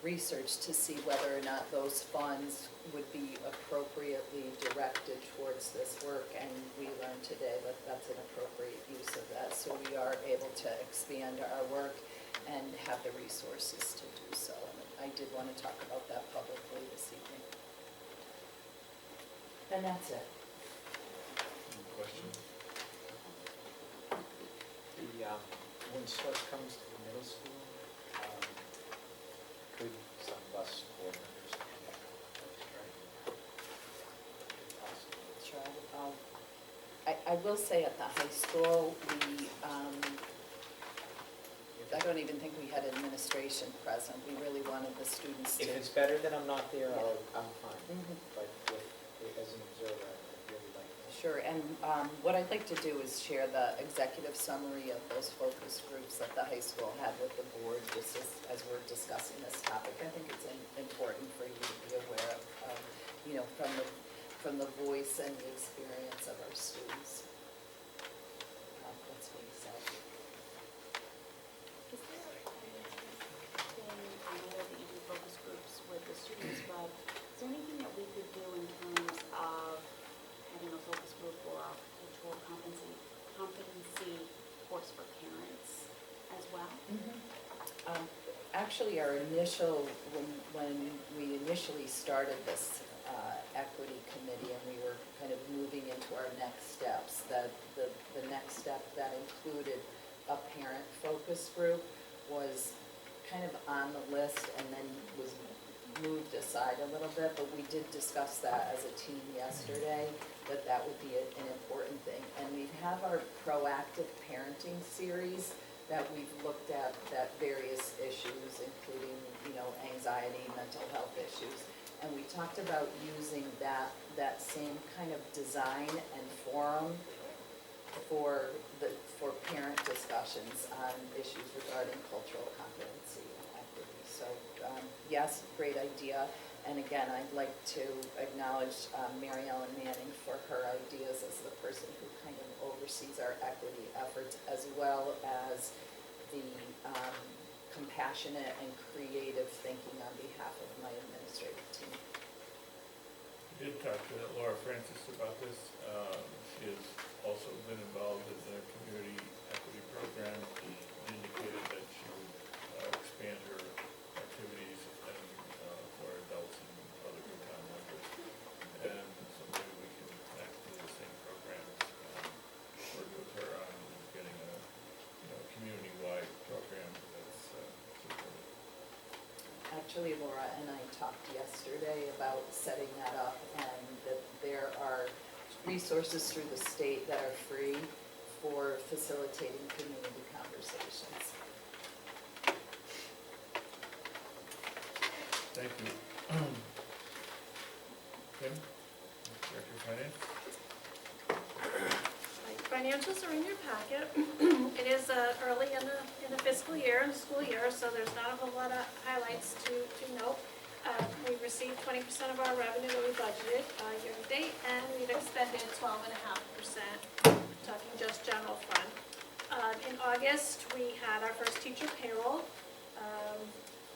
research to see whether or not those funds would be appropriately directed towards this work, and we learned today that that's an appropriate use of that. So we are able to expand our work and have the resources to do so. And I did want to talk about that publicly this evening. And that's it. Any questions? When SWAT comes to the middle school, could some of us board members Sure. I will say at the high school, we, I don't even think we had administration present. We really wanted the students to. If it's better that I'm not there, I'm fine. Mhm. But as an observer, I'd really like to. Sure, and what I'd like to do is share the executive summary of those focus groups that the high school had with the board, just as we're discussing this topic. I think it's important for you to be aware of, you know, from the voice and the experience of our students. That's what he said. Is there anything, I know that you do focus groups with the students, but is there anything that we could do in terms of having a focus group or a cultural competency course for parents as well? Actually, our initial, when we initially started this equity committee and we were kind of moving into our next steps, the next step that included a parent focus group was kind of on the list and then was moved aside a little bit, but we did discuss that as a team yesterday, that would be an important thing. And we have our proactive parenting series that we've looked at various issues, including, you know, anxiety, mental health issues. And we talked about using that same kind of design and forum for parent discussions on issues regarding cultural competency and equity. So yes, great idea. And again, I'd like to acknowledge Mary Ellen Manning for her ideas as the person who kind of oversees our equity efforts, as well as the compassionate and creative thinking on behalf of my administrative team. We did talk to Laura Francis about this. She has also been involved in the community equity program, indicated that she would expand her activities and for adults and other good-time members. And so maybe we can connect to the same programs, work with her on getting a community-wide program that's supported. Actually, Laura and I talked yesterday about setting that up, and that there are resources through the state that are free for facilitating community conversations. Thank you. Kim, Director of Finance? Financials are in your packet. It is early in the fiscal year, in the school year, so there's not a whole lot of highlights to note. We've received 20% of our revenue that we budgeted year to date, and we've expended 12.5%. talking just general fund. In August, we had our first teacher payroll.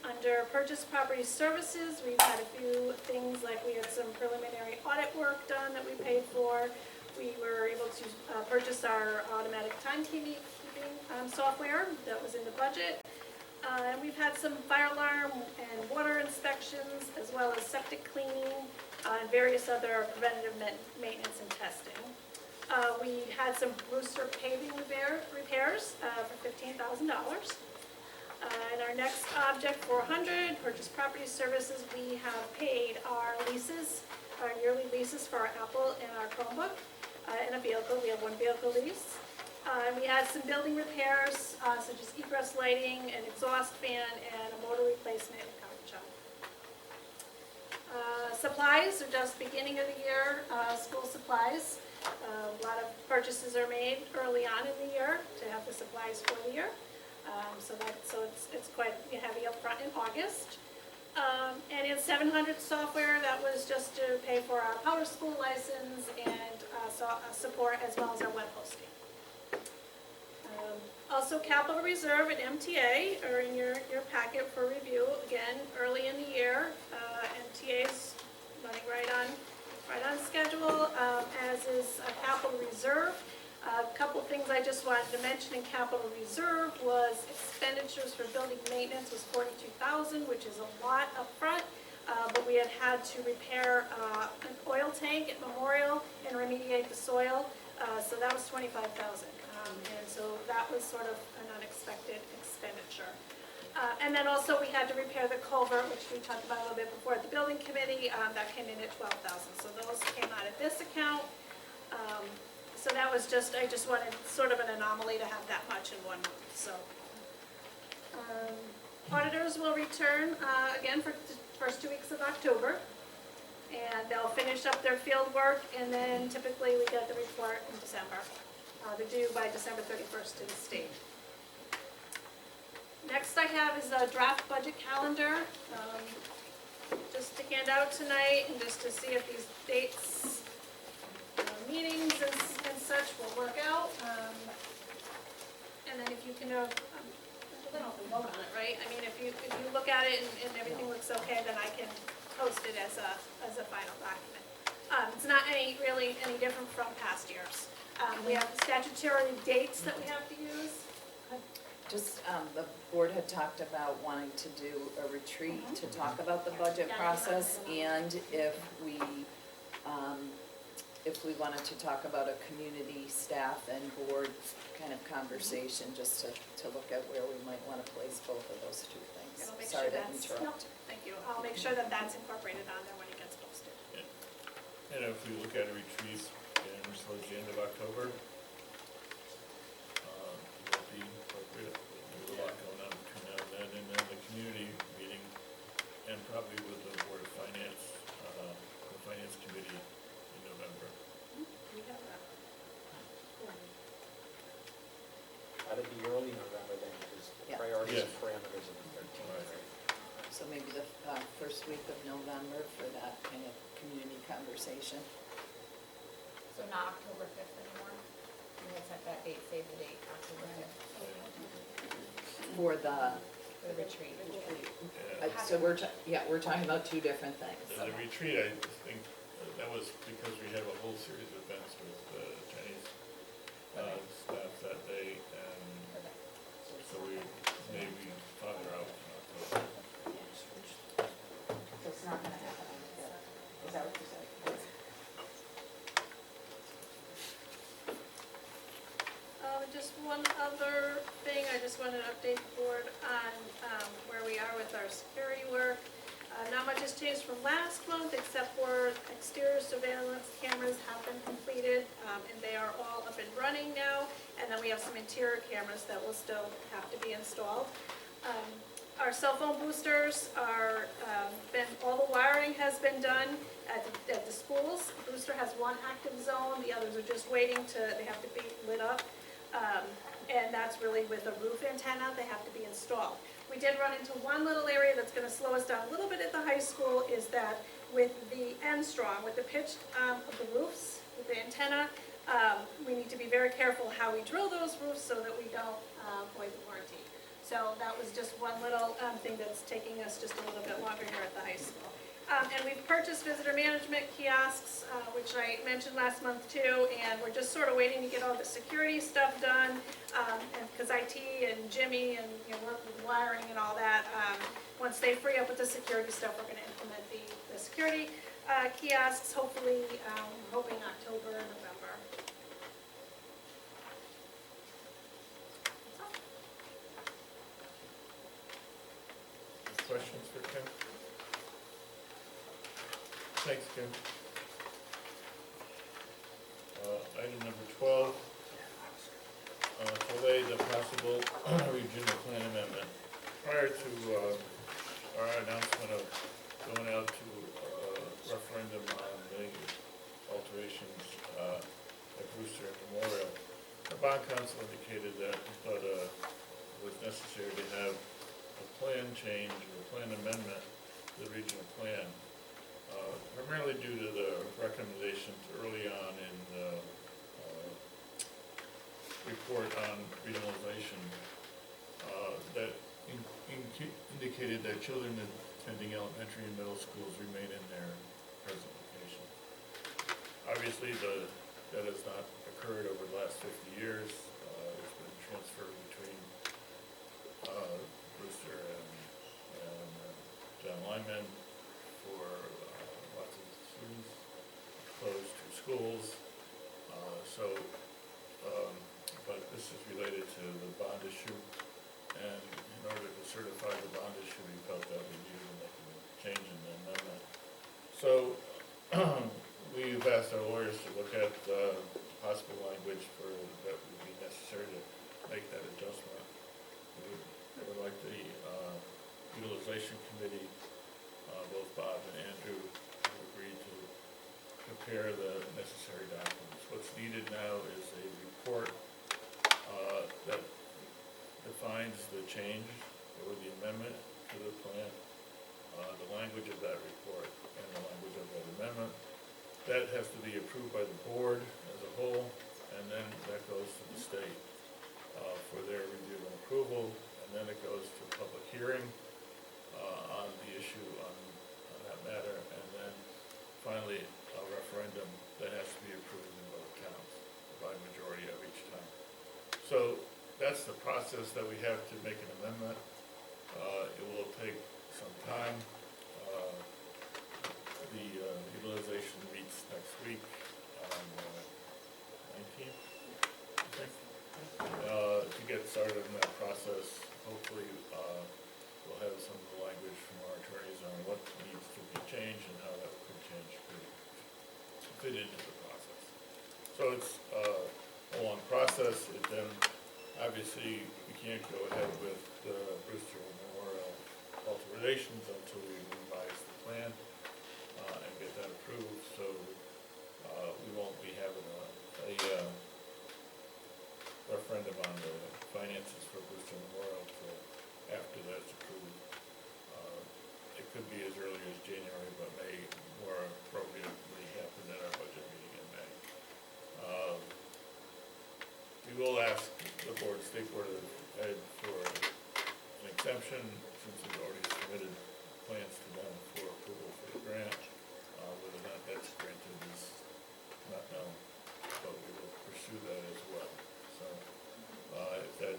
Under purchase property services, we've had a few things, like we had some preliminary audit work done that we paid for. We were able to purchase our automatic timekeeping software that was in the budget. And we've had some fire alarm and water inspections, as well as septic cleaning, and various other preventative maintenance and testing. We had some Brewster paving repairs for $15,000. And our next object, 400, purchase property services, we have paid our leases, our yearly leases for our Apple and our Chromebook, and a vehicle. We have one vehicle lease. We had some building repairs, such as egress lighting, an exhaust fan, and a motor replacement and cover job. Supplies are just beginning of the year, school supplies. A lot of purchases are made early on in the year to have the supplies for the year. So it's quite heavy up front in August. And in 700 software, that was just to pay for our Power School license and support, as well as our web hosting. Also, capital reserve and MTA are in your packet for review. Again, early in the year, MTA's running right on schedule, as is a capital reserve. A couple things I just wanted to mention in capital reserve was expenditures for building maintenance was $42,000, which is a lot up front, but we had to repair an oil tank at Memorial and remediate the soil, so that was $25,000, and so that was sort of an unexpected expenditure. And then also we had to repair the culvert, which we talked about a little bit before at the building committee. That came in at $12,000, so those came out of this account. So that was I just wanted sort of an anomaly to have that much in 1 month, so. Auditors will return, again, for the first 2 weeks of October. And they'll finish up their field work, and then typically we get the report in December. They're due by December 31st to the state. Next I have is a draft budget calendar, just to hand out tonight, and just to see if these dates, meetings and such will work out. And then if you can, I don't know if we vote on it, right? I mean, if you look at it and everything looks okay, then I can post it as a final document. It's not really any different from past years. We have statutory dates that we have to use. Just, the board had talked about wanting to do a retreat to talk about the budget process, and if we wanted to talk about a community, staff, and board kind of conversation, just to look at where we might want to place both of those two things. Sorry to interrupt. Thank you. I'll make sure that that's incorporated on there when it gets posted. And if we look at a retreat, and we're still at the end of October, it'll be appropriate. There's a lot going on between now and then the community meeting, and probably with the Board of Finance, the Finance Committee in November. We have that. That'd be early November then, because the Yeah. priorities and Yes. parameters of the 13th, right? So maybe the first week of November for that kind of community conversation. So not October 5th anymore? We had set that date, save the date, October 5th. For the, For the retreat. Yeah. so we're talking about two different things. The retreat, I think, that was because we had a whole series of events with Chinese staff that day, and so we maybe farther out in October. So it's not gonna happen on the 5th. Is that what you said? Just one other thing, I just wanted to update the board on where we are with our security work. Not much has changed from last month, except for exterior surveillance cameras have been completed, and they are all up and running now. And then we have some interior cameras that will still have to be installed. Our cell phone boosters are, all the wiring has been done at the schools. The booster has one active zone, the others are just waiting they have to be lit up. And that's really with a roof antenna, they have to be installed. We did run into one little area that's going to slow us down a little bit at the high school, is that with the N-Strong, with the pitch of the roofs, with the antenna, We need to be very careful how we drill those roofs so that we don't void the warranty. So that was just one little thing that's taking us just a little bit longer here at the high school. And we've purchased visitor management kiosks, which I mentioned last month too, and we're just sort of waiting to get all the security stuff done, and because IT and Jimmy and work with wiring and all that. Once they free up with the security stuff, we're going to implement the security kiosks, hopefully, we're hoping October or November. Questions for Kim? Thanks, Kim. Item number 12, delay the possible regional plan amendment. Prior to our announcement of going out to referendum on the alterations at Brewster Memorial, the bond council indicated that he thought it was necessary to have a plan change or a plan amendment to the regional plan, primarily due to the recommendations early on in the report on regionalization that indicated that children attending elementary and middle schools remain in their present location. Obviously, that has not occurred over the last 50 years. There's been transfer between Brewster and John Lyman for lots of students, closed two schools. But this is related to the bond issue, and in order to certify the bond issue, we felt that we needed to make a change in the amendment. So we've asked our lawyers to look at possible language that would be necessary to make that adjustment. I would like the utilization committee, both Bob and Andrew, have agreed to prepare the necessary documents. What's needed now is a report that defines the change or the amendment to the plan, the language of that report and the language of that amendment. That has to be approved by the board as a whole, and then that goes to the state for their review and approval, and then it goes to public hearing on the issue on that matter, and then finally a referendum that has to be approved in both towns by majority of each town. So that's the process that we have to make an amendment. It will take some time. The utilization meets next week on 19th, I think. To get started in that process, hopefully we'll have some of the language from our attorneys on what needs to be changed and how that could change to fit into the process. So it's a long process. It then, obviously, we can't go ahead with the Brewster Memorial alterations until we revise the plan and get that approved. So we won't be having a referendum on the finances for Brewster Memorial until after that's approved. It could be as early as January, but may more appropriately happen at our budget meeting in May. We will ask the State Board of Ed for an exemption since we've already submitted plans to them for approval for the grant. Whether or not that's granted is not known, but we will pursue that as well. So if that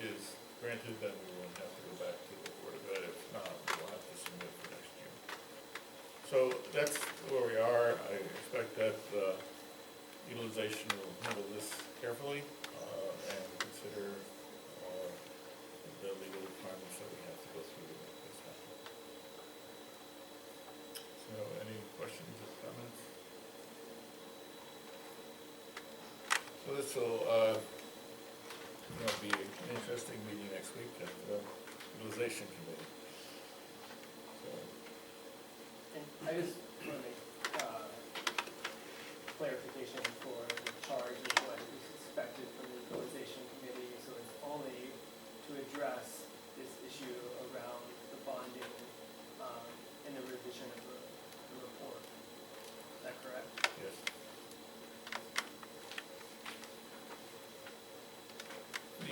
is granted, then we won't have to go back to the Board of Ed. If not, we'll have to submit for next year. So that's where we are. I expect that utilization will handle this carefully and consider the legal requirements that we have to go through this time. So any questions or comments? So this will be an interesting meeting next week at the utilization committee. So. And I just want to make clarification for the charge of what is expected from the utilization committee. So it's only to address this issue around the bonding and the revision of the report. Is that correct? Yes.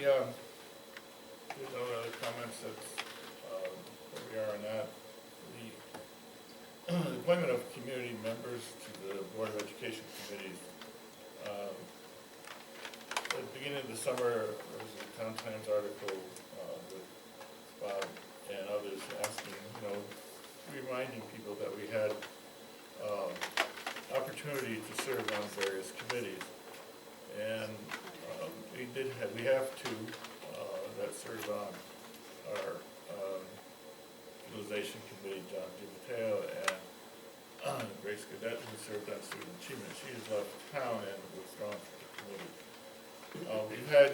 there's no other comments that's, where we are on that. The appointment of community members to the Board of Education committees. At the beginning of the summer, there was a Town Times article with Bob and others asking, reminding people that we had opportunity to serve on various committees. And we have two that serve on our utilization committee, John DiMatteo and Grace Cadet, who served on student achievement. She has left town and withdrawn from the committee. We've had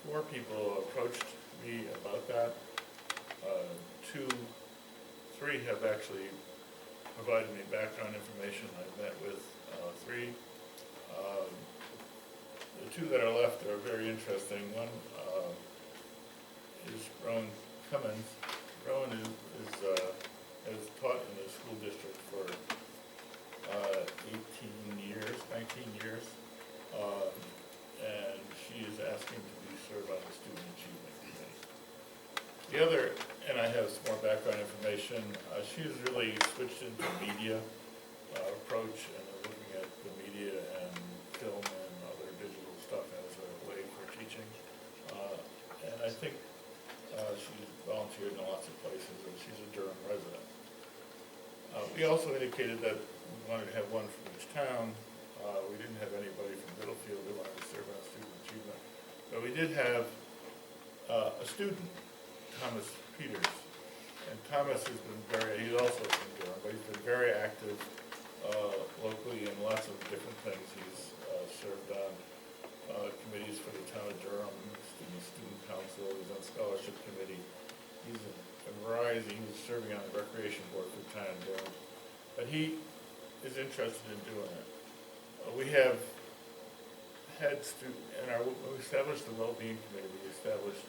4 people approached me about that. 3 have actually provided me background information. I've met with 3. The 2 that are left are very interesting. One is Rowan Cummins. Rowan has taught in the school district for 19 years, and she is asking to be served on the Student Achievement Committee. The other, and I have some more background information, she has really switched into media approach and looking at the media and film and other digital stuff as a way for teaching. And I think she's volunteered in lots of places, and she's a Durham resident. We also indicated that we wanted to have one from each town. We didn't have anybody from Middlefield who wanted to serve on student achievement. But we did have a student, Thomas Peters. And Thomas has been he's also from Durham, but he's been very active locally in lots of different things. He's served on committees for the town of Durham, student council, he's on scholarship committee. He's a variety, he was serving on the recreation board for the town of Durham. But he is interested in doing it. We have had when we established the well-being committee, we established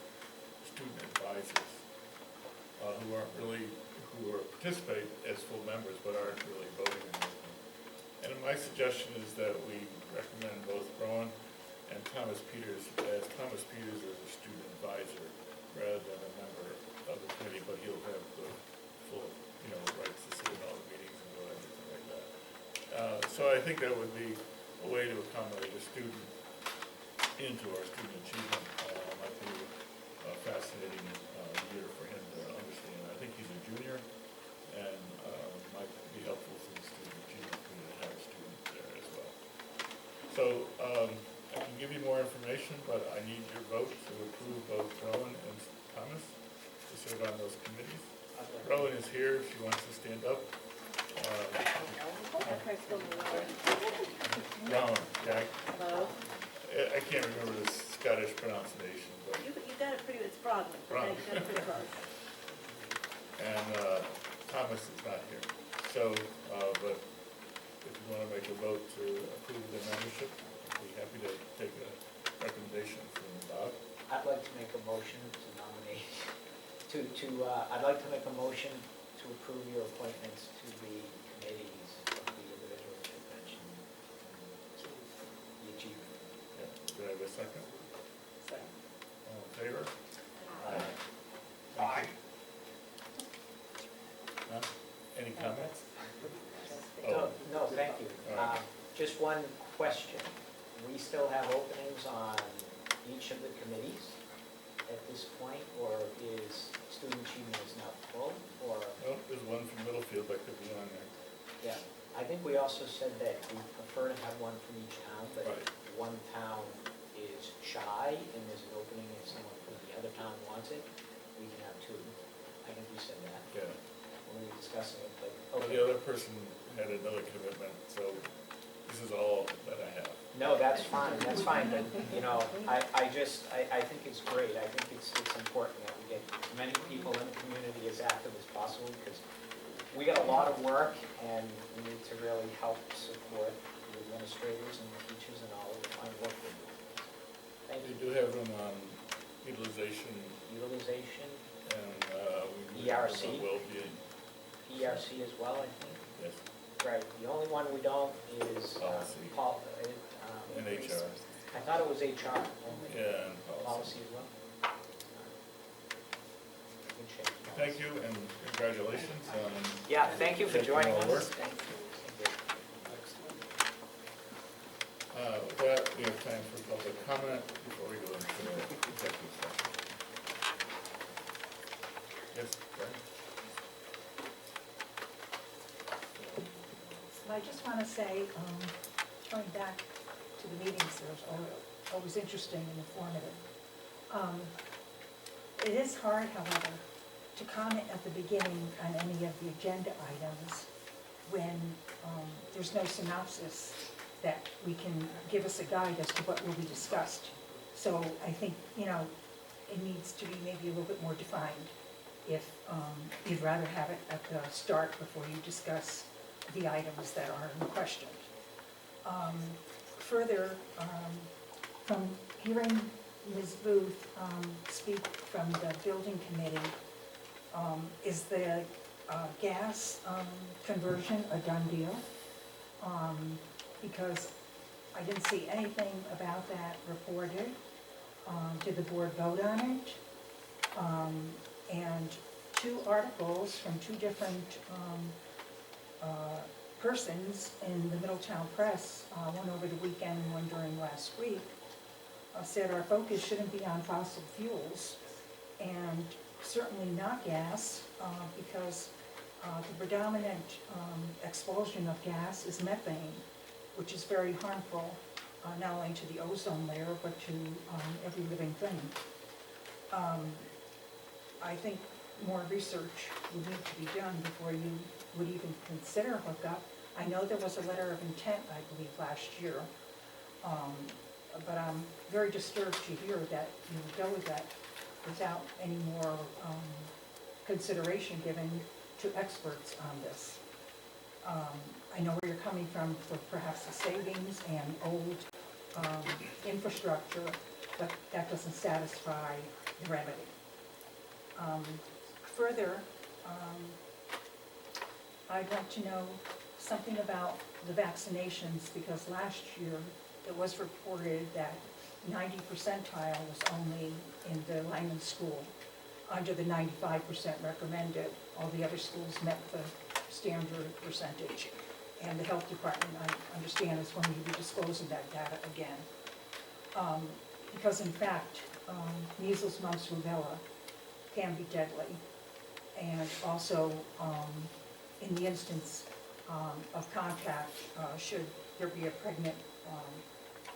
student advisors who participate as full members but aren't really voting on anything. And my suggestion is that we recommend both Rowan and Thomas Peters, as Thomas Peters is a student advisor rather than a member of the committee, but he'll have the full, rights to sit in all the meetings and do everything like that. So I think that would be a way to accommodate a student into our student achievement. Might be a fascinating year for him to understand. I think he's a junior, and might be helpful for the student achievement community to have a student there as well. So I can give you more information, but I need your vote to approve both Rowan and Thomas to serve on those committees. Rowan is here if she wants to stand up. Rowan, Jack. Hello. I can't remember the Scottish pronunciation, but. You got it pretty, it's Broadman, but you got it pretty close. And Thomas is not here. So, but if you want to make a vote to approve the membership, I'd be happy to take a recommendation from Bob. I'd like to make a motion to nominate, I'd like to make a motion to approve your appointments to the committees of the individuals you mentioned, the achievement. Yeah. Do I have a second? Second. All in favor? Aye. Thank you. Any comments? No, thank you. All right. Just one question. We still have openings on each of the committees at this point, or is student achievement is now full, or? Well, there's one from Middlefield that could be on there. Yeah, I think we also said that we prefer to have one from each town, but if one town is shy and there's an opening and someone from the other town wants it, we can have 2. I think we said that Yeah. when we were discussing it, but, Well, the other person had another commitment, so this is all that I have. No, that's fine, but, I think it's great. I think it's important that we get as many people in the community as active as possible, because we got a lot of work, and we need to really help support the administrators and the teachers and all of the fine work they're doing. Thank We you. do have them on utilization Utilization, and we ERC. well-being. ERC as well, I think. Yes. Right, the only one we don't is Policy. Paul, And HR. I thought it was HR only. Yeah, and Policy as well? We can change that. thank you and congratulations on. Yeah, thank you for taking joining all the us. work. With that, we have time for public comment before we go into executive session. Yes, Brian? I just want to say, going back to the meetings, it was always interesting and informative. It is hard, however, to comment at the beginning on any of the agenda items when there's no synopsis that we can give us a guide as to what will be discussed. So I think, it needs to be maybe a little bit more defined if you'd rather have it at the start before you discuss the items that are in question. Further, from hearing Ms. Booth speak from the building committee, is the gas conversion a done deal? Because I didn't see anything about that reported. Did the board vote on it? And 2 articles from 2 different persons in the Middletown Press, one over the weekend and one during last week, said our focus shouldn't be on fossil fuels and certainly not gas, because the predominant expulsion of gas is methane, which is very harmful, not only to the ozone layer, but to every living thing. I think more research would need to be done before you would even consider hookup. I know there was a letter of intent, I believe, last year, but I'm very disturbed to hear that you would go with that without any more consideration given to experts on this. I know where you're coming from for perhaps the savings and old infrastructure, but that doesn't satisfy the remedy. Further, I'd like to know something about the vaccinations, because last year it was reported that 90 percentile was only in the Lyman school, under the 95% recommended. All the other schools met the standard percentage. And the health department, I understand, is going to be disclosing that data again. Because in fact, measles, mumps, rubella can be deadly. And also, in the instance of contact, should there be a pregnant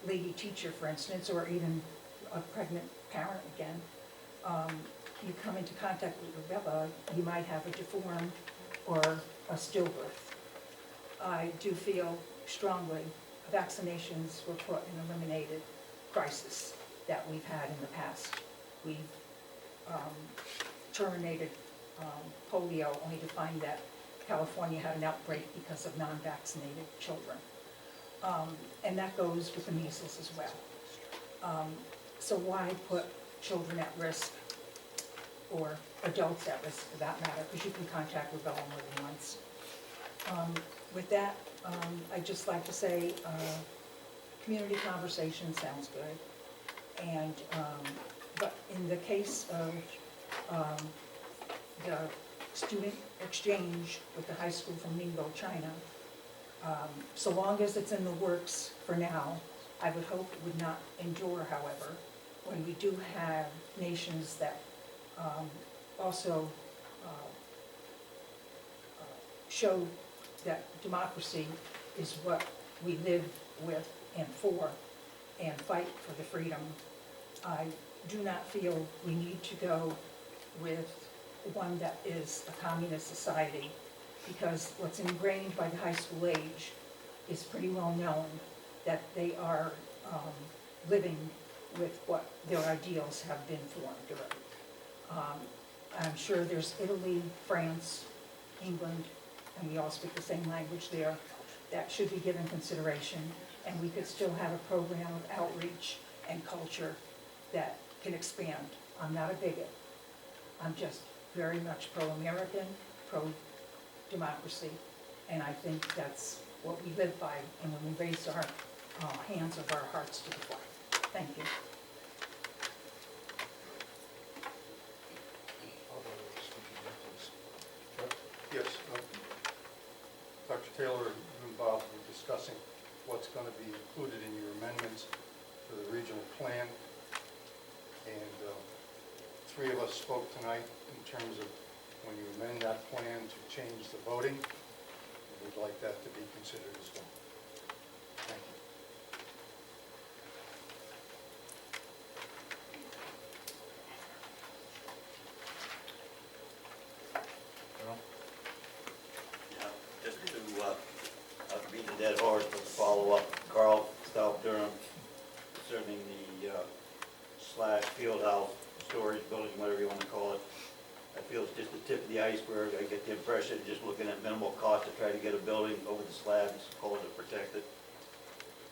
lady teacher, for instance, or even a pregnant parent again, you come into contact with rubella, you might have a deformed or a stillbirth. I do feel strongly vaccinations were put in an eliminated crisis that we've had in the past. We've terminated polio only to find that California had an outbreak because of non-vaccinated children. And that goes with the measles as well. So why put children at risk, or adults at risk for that matter, because you can contact rubella more than once. With that, I'd just like to say, community conversation sounds good. And, but in the case of the student exchange with the high school from Ningbo, China, so long as it's in the works for now, I would hope it would not endure, however, when we do have nations that also show that democracy is what we live with and for, and fight for the freedom. I do not feel we need to go with one that is a communist society, because what's ingrained by the high school age is pretty well known, that they are living with what their ideals have been formed already. I'm sure there's Italy, France, England, and we all speak the same language there, that should be given consideration, and we could still have a program of outreach and culture that can expand. I'm not a bigot. I'm just very much pro-American, pro-democracy, and I think that's what we live by, and when we raise our hands of our hearts to the flag. Thank you. Yes, Dr. Taylor and Bob were discussing what's going to be included in your amendments to the regional plan. And three of us spoke tonight in terms of when you amend that plan to change the voting, we'd like that to be considered as well. Thank you. Yeah, just to beat the dead horse, but to follow up, Carl, South Durham, concerning the slash field house, storage building, whatever you want to call it. I feel it's just the tip of the iceberg. I get the impression, just looking at minimal cost to try to get a building over the slabs, call it protected,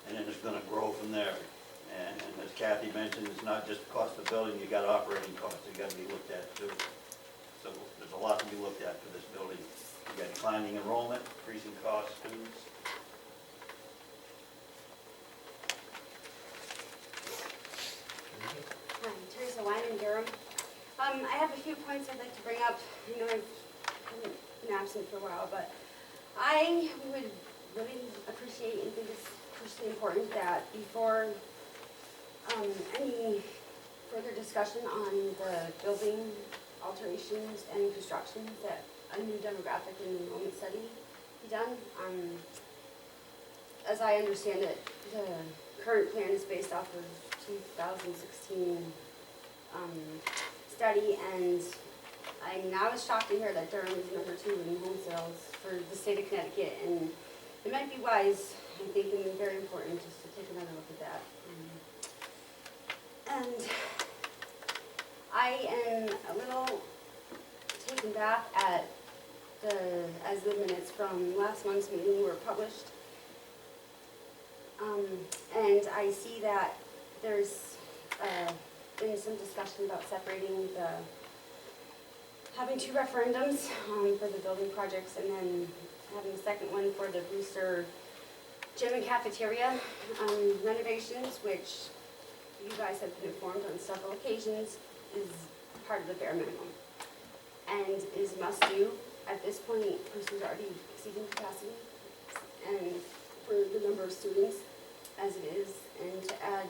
and then it's going to grow from there. And as Kathy mentioned, it's not just the cost of the building, you got operating costs that got to be looked at too. So there's a lot to be looked at for this building. You got declining enrollment, increasing costs, students. Hi, Teresa Wine in Durham. I have a few points I'd like to bring up. I know I've been absent for a while, but I would really appreciate and think it's crucially important that before any further discussion on the building alterations and constructions, that a new demographic and enrollment study be done. As I understand it, the current plan is based off of 2016 study, and I was shocked to hear that Durham is #2 in home sales for the state of Connecticut, and it might be wise, I think, and very important just to take another look at that. And I am a little taken back at as the minutes from last month's meeting were published. And I see that there's been some discussion about separating having two referendums for the building projects, and then having a second one for the Brewster gym and cafeteria renovations, which you guys have been informed on several occasions is part of the bare minimum and is must do. At this point, Brewster's already exceeding capacity and for the number of students as it is, and to add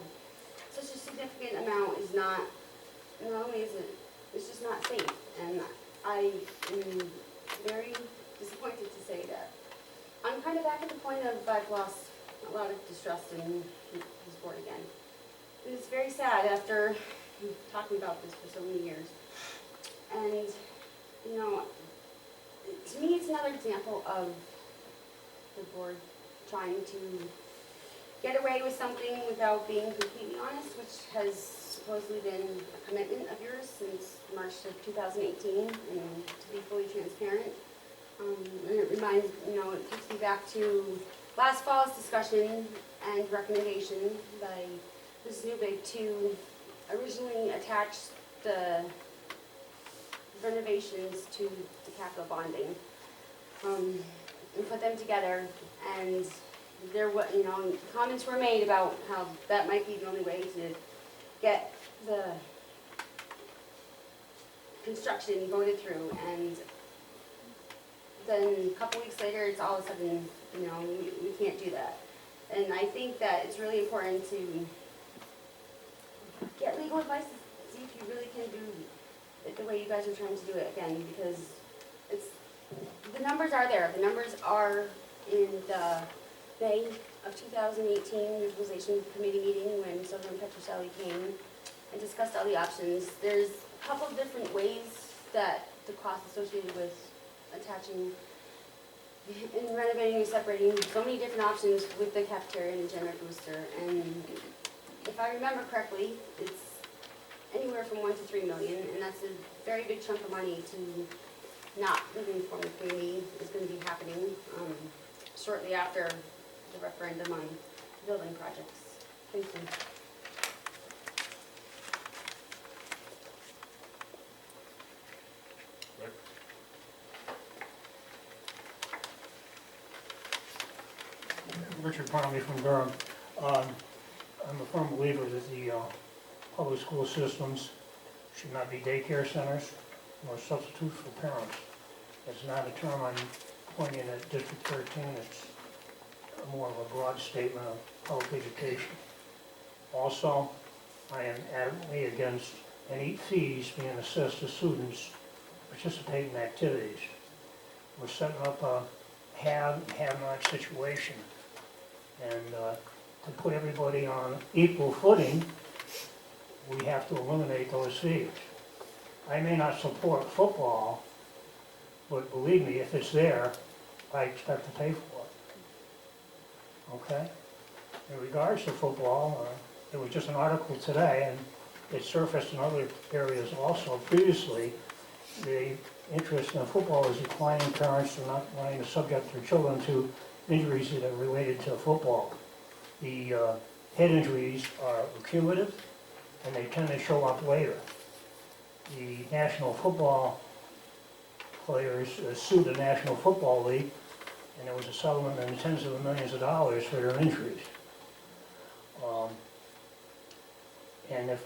such a significant amount is not only is it's just not safe. And I am very disappointed to say that I'm kind of back at the point of I've lost a lot of distrust in his board again. And it's very sad after talking about this for so many years. And, you know, to me it's another example of the board trying to get away with something without being completely honest, which has supposedly been a commitment of yours since March of 2018, and to be fully transparent. And it reminds, it takes me back to last fall's discussion and recommendation by Ms. Newbig to originally attach the renovations to the capital bonding, and put them together. And there were, comments were made about how that might be the only way to get the construction voted through. And then a couple weeks later, it's all of a sudden, we can't do that. And I think that it's really important to get legal advice to see if you really can do it the way you guys are trying to do it again, because the numbers are there. The numbers are in the May of 2018 Visualization Committee meeting when Sylvan Petroselli came and discussed all the options. There's a couple of different ways that the cost associated with attaching and renovating and separating, so many different options with the cafeteria and the gym at Brewster. And if I remember correctly, it's anywhere from $1 to $3 million, and that's a very big chunk of money to not really inform the community is going to be happening shortly after the referendum on building projects. Thank you. Rick? Richard Parley from Durham. I'm a firm believer that the public school systems should not be daycare centers nor substitutes for parents. It's not a term I'm pointing at District 13, it's more of a broad statement of public education. Also, I am adamantly against any fees being assessed to students who participate in activities. We're setting up a have-not situation. And to put everybody on equal footing, we have to eliminate those fees. I may not support football, but believe me, if it's there, I expect to pay for it. Okay? In regards to football, there was just an article today, and it surfaced in other areas also. Previously, the interest in football is declining. Parents are not wanting to subject their children to injuries that are related to football. The head injuries are cumulative, and they tend to show up later. The National Football players sued the National Football League, and there was a settlement in tens of millions of dollars for their injuries. And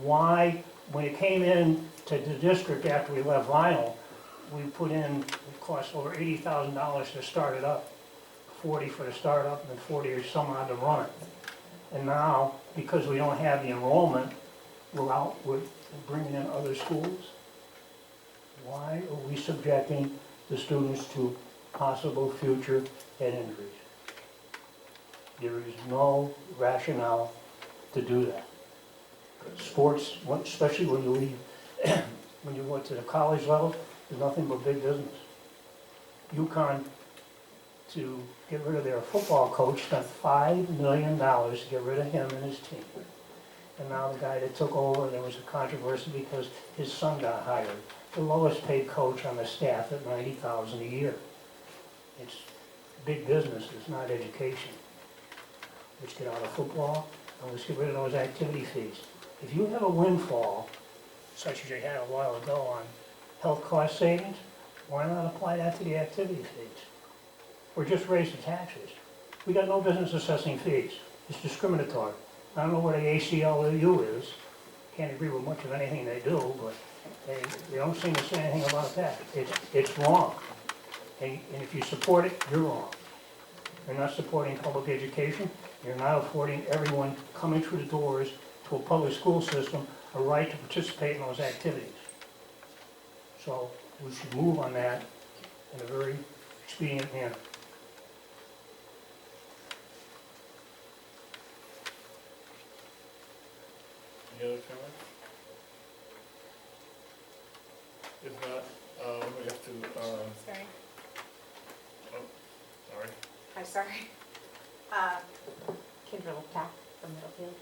why, when it came in to the district after we left Vinyl, we put in, it cost over $80,000 to start it up, 40 for the startup and 40 or some odd to run it. And now, because we don't have the enrollment, we're bringing in other schools. Why are we subjecting the students to possible future head injuries? There is no rationale to do that. Sports, especially when you leave, when you went to the college level, is nothing but big business. UConn, to get rid of their football coach, spent $5 million to get rid of him and his team. And now the guy that took over, there was a controversy because his son got hired. The lowest paid coach on the staff at $90,000 a year. It's big business, it's not education. Let's get out of football and let's get rid of those activity fees. If you have a windfall, such as you had a while ago on health cost savings, why not apply that to the activity fees? Or just raise the taxes. We got no business assessing fees. It's discriminatory. I don't know what a ACLU is. Can't agree with much of anything they do, but they don't seem to say anything about that. It's wrong. And if you support it, you're wrong. You're not supporting public education. You're not affording everyone coming through the doors to a public school system a right to participate in those activities. So we should move on that in a very expedient manner. Any other comments? If not, we have to, Sorry. oh, sorry. I'm sorry. Kendra Liptak from Middlefield.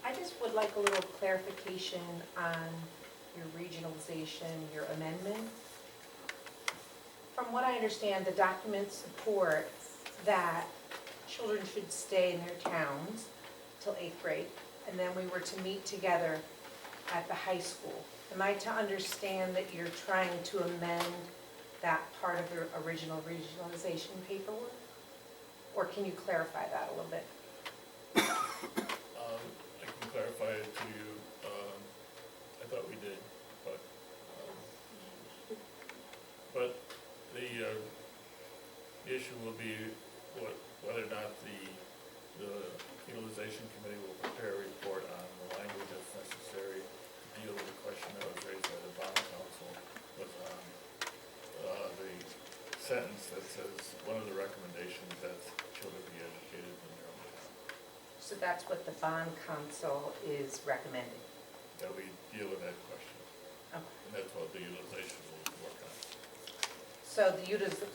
I just would like a little clarification on your regionalization, your amendment. From what I understand, the documents support that children should stay in their towns till 8th grade, and then we were to meet together at the high school. Am I to understand that you're trying to amend that part of the original regionalization paperwork? Or can you clarify that a little bit? I can clarify it to you. I thought we did, but the issue will be whether or not the utilization committee will prepare a report on the language that's necessary to deal with the question that was raised by the bond council was on the sentence that says one of the recommendations that children be educated in their own town. So that's what the bond council is recommending? That we deal with that question. Okay. And that's what the utilization will work on. So the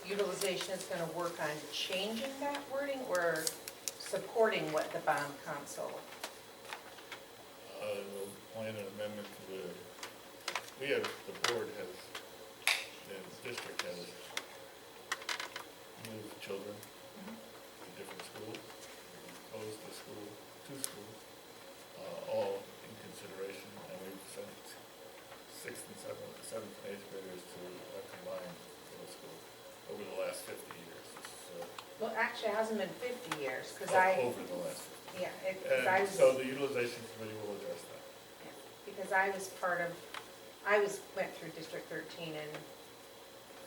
utilization is going to work on changing that wording or supporting what the bond council? We'll plan an amendment to the board has, the district has moved children to different schools, closed the school, 2 schools, all in consideration, and we've sent 6th and 7th and 8th graders to a combined middle school over the last 50 years. Well, actually, it hasn't been 50 years, because Over the last 50 Yeah, because I And was, so the utilization committee will address that. because I was went through District 13 and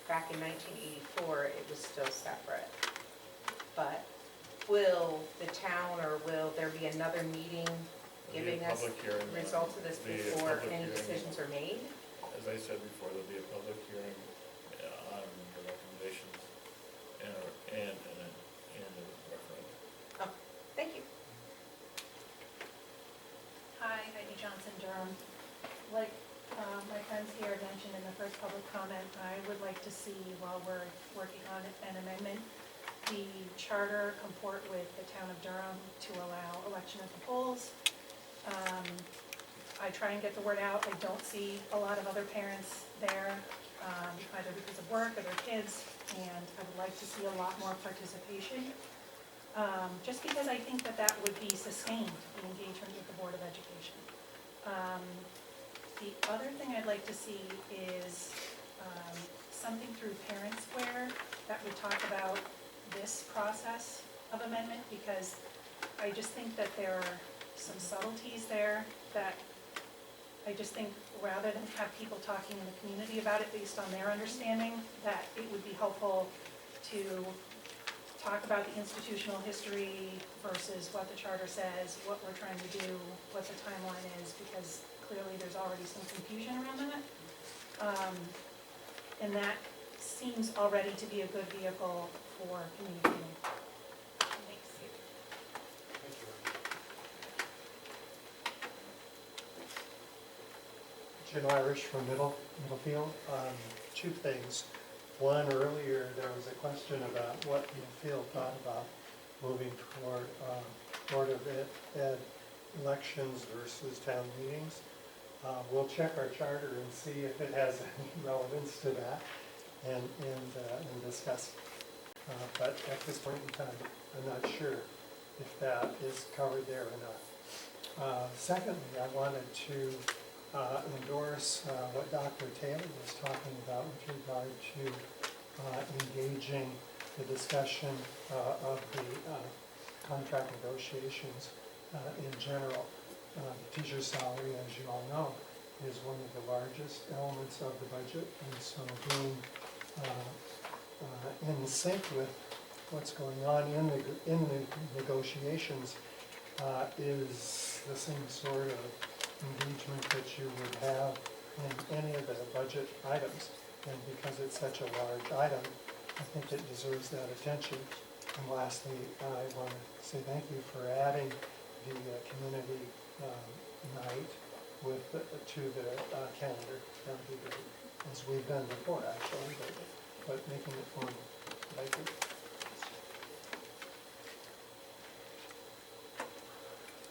back in 1984, it was still separate. But will the town, or will there be another meeting There'll be a giving us public hearing, results of this there'll be a before public any hearing. decisions are made? As I said before, there'll be a public hearing on the recommendations and the referendum. Thank you. Hi, Heidi Johnson, Durham. Like my friends here mentioned in the first public comment, I would like to see, while we're working on an amendment, the charter comport with the town of Durham to allow election at the polls. I try and get the word out. I don't see a lot of other parents there, either because of work or their kids, and I would like to see a lot more participation. Just because I think that would be sustained, the engagement with the Board of Education. The other thing I'd like to see is something through Parent Square that would talk about this process of amendment, because I just think that there are some subtleties there that I just think, rather than have people talking in the community about it based on their understanding, that it would be helpful to talk about the institutional history versus what the charter says, what we're trying to do, what the timeline is, because clearly there's already some confusion around that. And that seems already to be a good vehicle for communicating. Thanks. Jim Irish from Middlefield. Two things. One, earlier there was a question about what Middlefield thought about moving toward Board of Ed elections versus town meetings. We'll check our charter and see if it has any relevance to that and discuss. But at this point in time, I'm not sure if that is covered there or not. Secondly, I wanted to endorse what Dr. Taylor was talking about with regard to engaging the discussion of the contract negotiations in general. The teacher's salary, as you all know, is one of the largest elements of the budget, and so being in sync with what's going on in the negotiations is the same sort of engagement that you would have in any of the budget items. And because it's such a large item, I think it deserves that attention. And lastly, I want to say thank you for adding the community night to the calendar. That would be great, as we've done before actually, but making it formal. Thank you.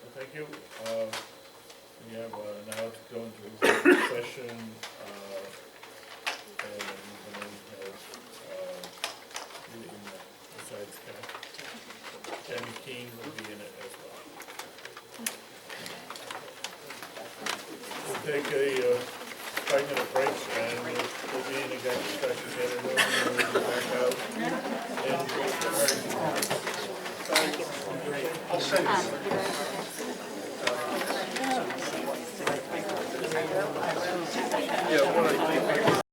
Well, thank you. We have now to go into executive session, and we're going to have meeting besides Ken Keane will be in it as well. We'll take a 5-minute break, and we'll be in executive session in the room, and we'll be back out. I'll send you.